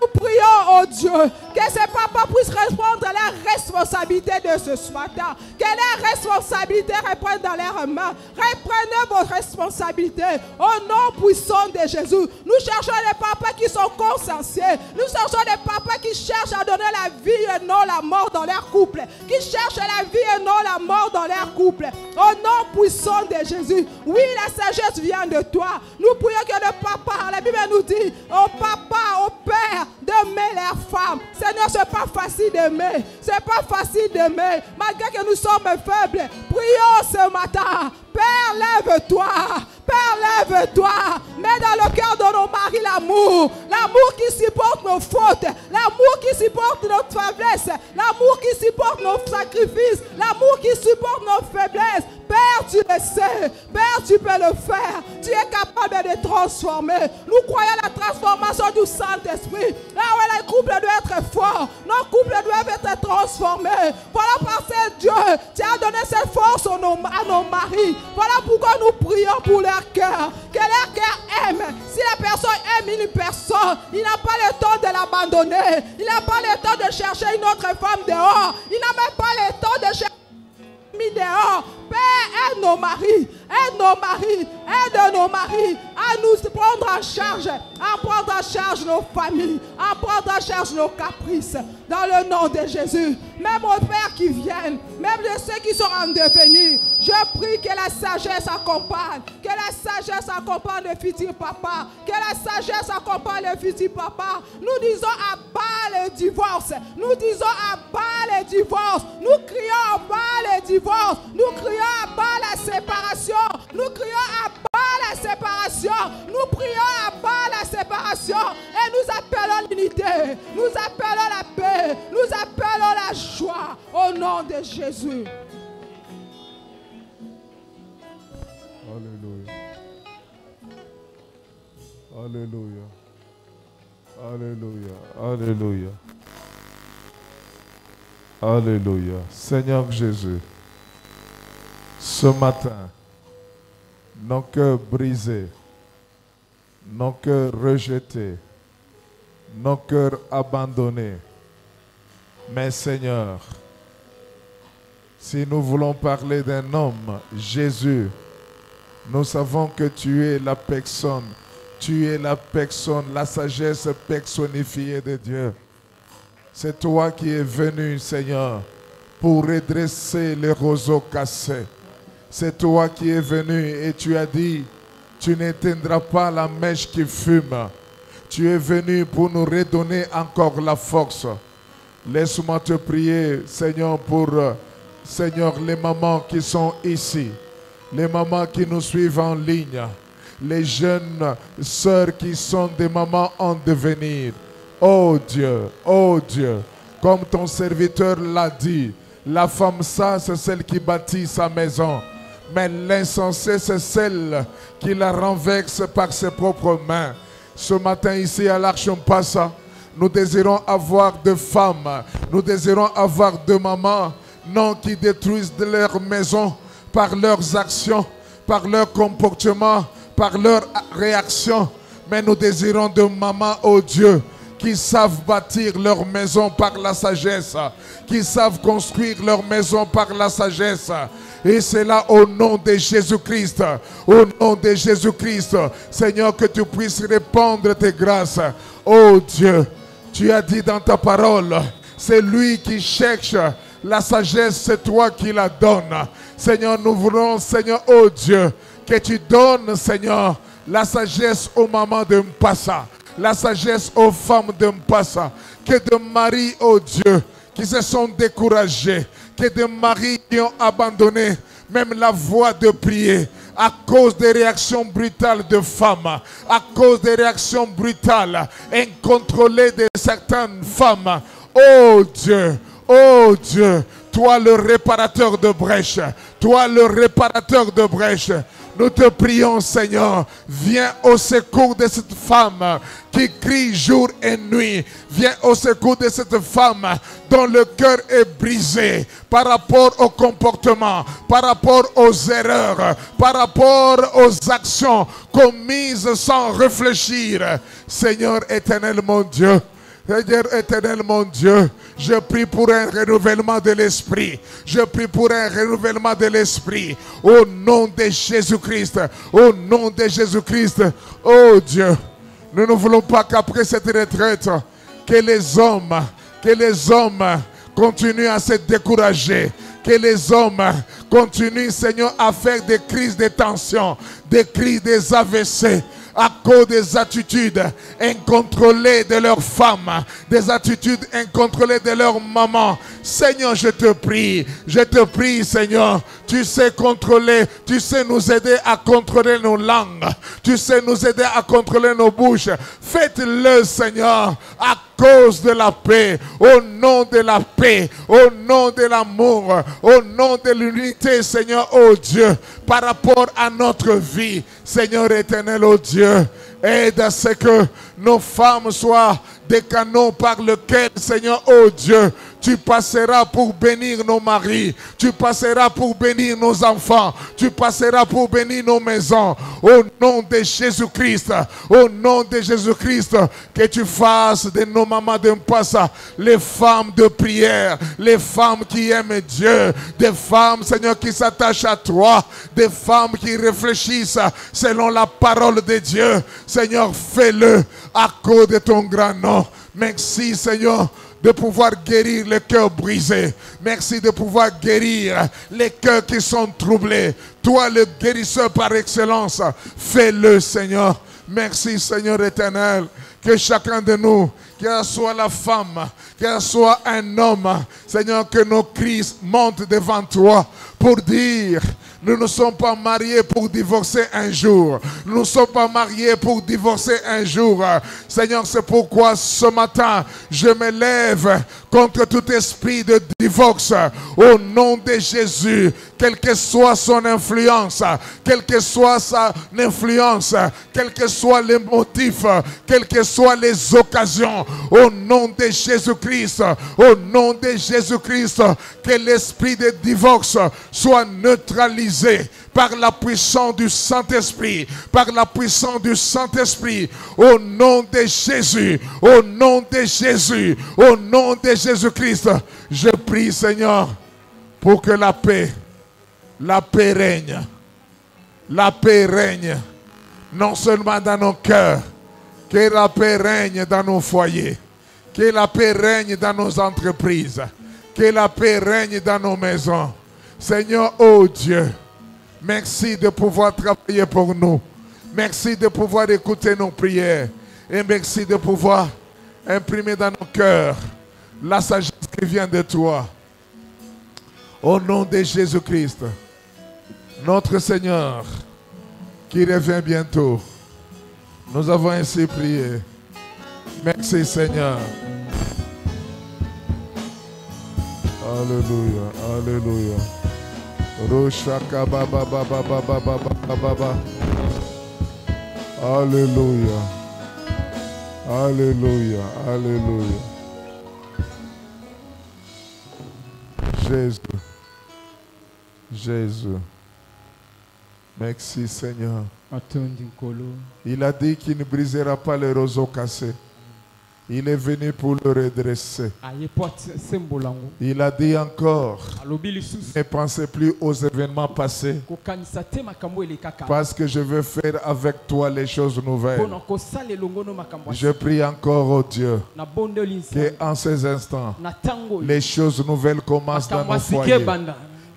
Nous prions, oh Dieu, que ces papas puissent répondre à leurs responsabilités de ce matin. Que leurs responsabilités reprennent dans leurs mains. Reprenez vos responsabilités au nom puissant de Jésus. Nous cherchons des papas qui sont consciencieux. Nous cherchons des papas qui cherchent à donner la vie et non la mort dans leur couple. Qui cherchent la vie et non la mort dans leur couple. Au nom puissant de Jésus. Oui, la sagesse vient de toi. Nous prions que le papa, la Bible nous dit, au papa, au père, d'aimer leurs femmes. Seigneur, ce n'est pas facile d'aimer. Ce n'est pas facile d'aimer. Malgré que nous sommes faibles, prions ce matin. Père, lève-toi. Père, lève-toi. Mets dans le cœur de nos maris l'amour. L'amour qui supporte nos fautes. L'amour qui supporte notre faiblesse. L'amour qui supporte nos sacrifices. L'amour qui supporte nos faiblesses. Père, tu le sais. Père, tu peux le faire. Tu es capable de transformer. Nous croyons à la transformation du Saint-Esprit. Là où les couples doivent être forts. Nos couples doivent être transformés. Voilà parce que Dieu, tu as donné cette force à nos maris. Voilà pourquoi nous prions pour leur cœur. Que leur cœur aime. Si la personne aime une personne, il n'a pas le temps de l'abandonner. Il n'a pas le temps de chercher une autre femme dehors. Il n'a même pas le temps de chercher dehors. Père, aide nos maris, Aide nos maris, aide nos maris à nous prendre en charge, à prendre en charge nos familles, à prendre en charge nos caprices. Dans le nom de Jésus, même aux pères qui viennent, même de ceux qui sont en devenir, je prie que la sagesse accompagne, que la sagesse accompagne le futur papa, que la sagesse accompagne le futur papa. Nous disons à bas le divorce, nous disons à bas le divorce, nous crions à bas le divorce, nous crions à bas la séparation, nous crions à bas la séparation, nous prions à bas la séparation et nous appelons l'unité, nous appelons la paix, nous appelons la joie au nom de Jésus. Alléluia. Alléluia. Alléluia. Alléluia. Alléluia. Seigneur Jésus, ce matin, nos cœurs brisés, nos cœurs rejetés, nos cœurs abandonnés. Mais Seigneur, si nous voulons parler d'un homme, Jésus, nous savons que tu es la personne, la sagesse personnifiée de Dieu. C'est toi qui es venu, Seigneur, pour redresser les roseaux cassés. C'est toi qui es venu et tu as dit, tu n'éteindras pas la mèche qui fume. Tu es venu pour nous redonner encore la force. Laisse-moi te prier, Seigneur, pour Seigneur, les mamans qui sont ici, les mamans qui nous suivent en ligne, les jeunes sœurs qui sont des mamans en devenir. Oh Dieu, comme ton serviteur l'a dit, la femme sage, c'est celle qui bâtit sa maison. Mais l'insensé, c'est celle qui la renverse par ses propres mains. Ce matin ici à l'Arche-Passa, nous désirons avoir de femmes, nous désirons avoir de mamans, non qui détruisent leur maison par leurs actions, par leur comportement, par leurs réactions. Mais nous désirons de mamans, oh Dieu, qui savent bâtir leur maison par la sagesse, qui savent construire leur maison par la sagesse. Et c'est là au nom de Jésus-Christ, au nom de Jésus-Christ, Seigneur, que tu puisses répandre tes grâces. Oh Dieu, tu as dit dans ta parole, c'est lui qui cherche la sagesse, c'est toi qui la donnes. Seigneur, nous voulons, Seigneur, oh Dieu, que tu donnes, Seigneur, la sagesse aux mamans de Mpassa, la sagesse aux femmes de Mpassa, que de maris, oh Dieu, qui se sont découragés, que de maris qui ont abandonné même la voie de prier à cause des réactions brutales de femmes, à cause des réactions brutales, incontrôlées de certaines femmes. Oh Dieu, toi le réparateur de brèches, toi le réparateur de brèches, nous te prions, Seigneur, viens au secours de cette femme qui crie jour et nuit. Viens au secours de cette femme dont le cœur est brisé par rapport au comportement, par rapport aux erreurs, par rapport aux actions commises sans réfléchir. Seigneur éternel, mon Dieu, Seigneur éternel, mon Dieu, je prie pour un renouvellement de l'esprit. Je prie pour un renouvellement de l'esprit. Au nom de Jésus-Christ. Au nom de Jésus-Christ. Oh Dieu, nous ne voulons pas qu'après cette retraite, que les hommes continuent à se décourager. Que les hommes continuent, Seigneur, à faire des crises de tension, des crises des AVC. À cause des attitudes incontrôlées de leurs femmes, des attitudes incontrôlées de leurs mamans. Seigneur, je te prie, Seigneur, tu sais contrôler, tu sais nous aider à contrôler nos langues, tu sais nous aider à contrôler nos bouches. Faites-le, Seigneur, à cause de la paix, au nom de la paix, au nom de l'amour, au nom de l'unité, Seigneur, oh Dieu, par rapport à notre vie. Seigneur éternel, oh Dieu, aide à ce que nos femmes soient des canaux par lesquels, Seigneur, oh Dieu, tu passeras pour bénir nos maris, tu passeras pour bénir nos enfants, tu passeras pour bénir nos maisons. Au nom de Jésus-Christ, au nom de Jésus-Christ, que tu fasses de nos mamans d'Impassa les femmes de prière, les femmes qui aiment Dieu, des femmes, Seigneur, qui s'attachent à toi, des femmes qui réfléchissent selon la parole de Dieu. Seigneur, fais-le à cause de ton grand nom. Merci, Seigneur, de pouvoir guérir les cœurs brisés. Merci de pouvoir guérir les cœurs qui sont troublés. Toi, le guérisseur par excellence, fais-le, Seigneur. Merci, Seigneur éternel, que chacun de nous, qu'elle soit la femme, qu'elle soit un homme, Seigneur, que nos cris montent devant toi pour dire: nous ne sommes pas mariés pour divorcer un jour. Nous ne sommes pas mariés pour divorcer un jour. Seigneur, c'est pourquoi ce matin, je me lève contre tout esprit de divorce. Au nom de Jésus, quelle que soit son influence, quelle que soit sa influence, quels que soient les motifs, quelles que soient les occasions, au nom de Jésus-Christ, au nom de Jésus-Christ, que l'esprit de divorce soit neutralisé par la puissance du Saint-Esprit, par la puissance du Saint-Esprit, au nom de Jésus, au nom de Jésus, au nom de Jésus-Christ. Je prie, Seigneur, pour que la paix règne. La paix règne, non seulement dans nos cœurs, que la paix règne dans nos foyers, que la paix règne dans nos entreprises, que la paix règne dans nos maisons. Seigneur, oh Dieu, merci de pouvoir travailler pour nous. Merci de pouvoir écouter nos prières. Et merci de pouvoir imprimer dans nos cœurs la sagesse qui vient de toi. Au nom de Jésus-Christ, notre Seigneur, qui revient bientôt, nous avons ainsi prié. Merci, Seigneur. Alléluia, alléluia. Roshaka baba baba baba baba baba. Alléluia. Alléluia. Alléluia. Jésus. Jésus. Merci Seigneur. Il a dit qu'il ne brisera pas les roseaux cassés. Il est venu pour le redresser. Il a dit encore: ne pensez plus aux événements passés, parce que je veux faire avec toi les choses nouvelles. Je prie encore au Dieu qu'en ces instants, les choses nouvelles commencent dans nos foyers.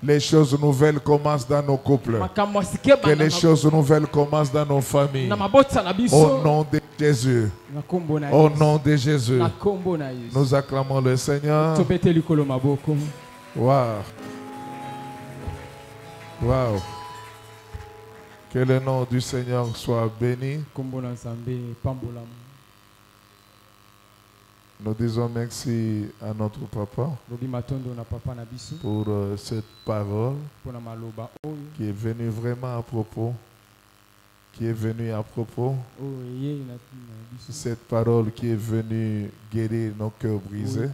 Les choses nouvelles commencent dans nos couples. Que les choses nouvelles commencent dans nos familles. Au nom de Jésus. Au nom de Jésus. Nous acclamons le Seigneur. Wow. Wow. Que le nom du Seigneur soit béni. Nous disons merci à notre papa pour cette parole qui est venue vraiment à propos. Qui est venue à propos. Cette parole qui est venue guérir nos cœurs brisés.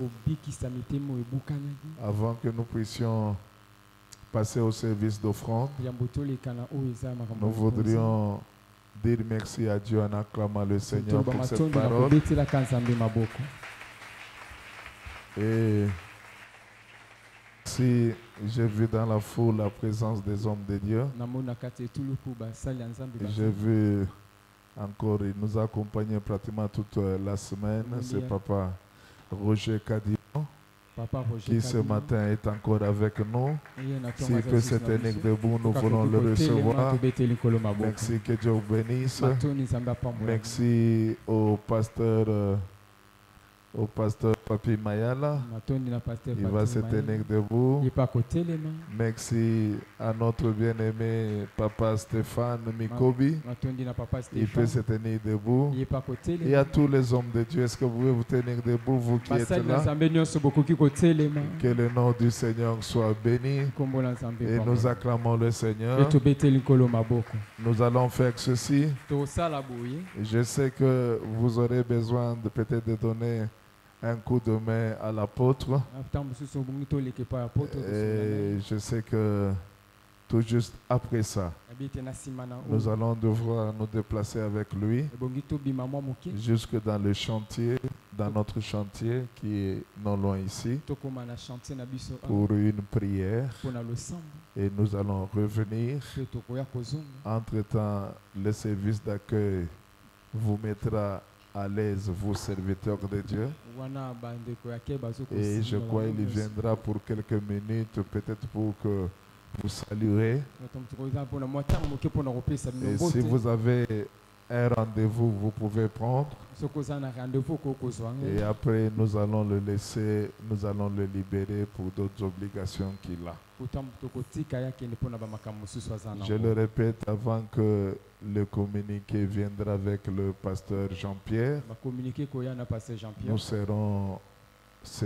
Avant que nous puissions passer au service d'offrande, nous voudrions dire merci à Dieu en acclamant le Seigneur pour cette parole. Et si j'ai vu dans la foule la présence des hommes de Dieu, j'ai vu encore, il nous a accompagnés pratiquement toute la semaine, c'est Papa Roger Cadillon, qui ce matin est encore avec nous. S'il peut se tenir debout, nous voulons le recevoir. Merci, que Dieu vous bénisse. Merci au pasteur au pasteur Papi Mayala. Il va se tenir debout. Merci à notre bien-aimé papa Stéphane Mikobi. Il peut se tenir debout. Et à tous les hommes de Dieu, est-ce que vous pouvez vous tenir debout, vous qui êtes là? Que le nom du Seigneur soit béni. Et nous acclamons le Seigneur. Nous allons faire ceci. Je sais que vous aurez besoin de peut-être de donner un coup de main à l'apôtre. Et je sais que tout juste après ça, nous allons devoir nous déplacer avec lui jusque dans le chantier, dans notre chantier qui est non loin ici, pour une prière. Et nous allons revenir. Entre-temps, le service d'accueil vous mettra à l'aise, vous serviteurs de Dieu. Et je crois qu'il viendra pour quelques minutes, peut-être pour que vous saluez. Et si vous avez un rendez-vous, vous pouvez prendre. Et après, nous allons le laisser, nous allons le libérer pour d'autres obligations qu'il a. Je le répète, avant que le communiqué viendra avec le pasteur Jean-Pierre, nous serons ce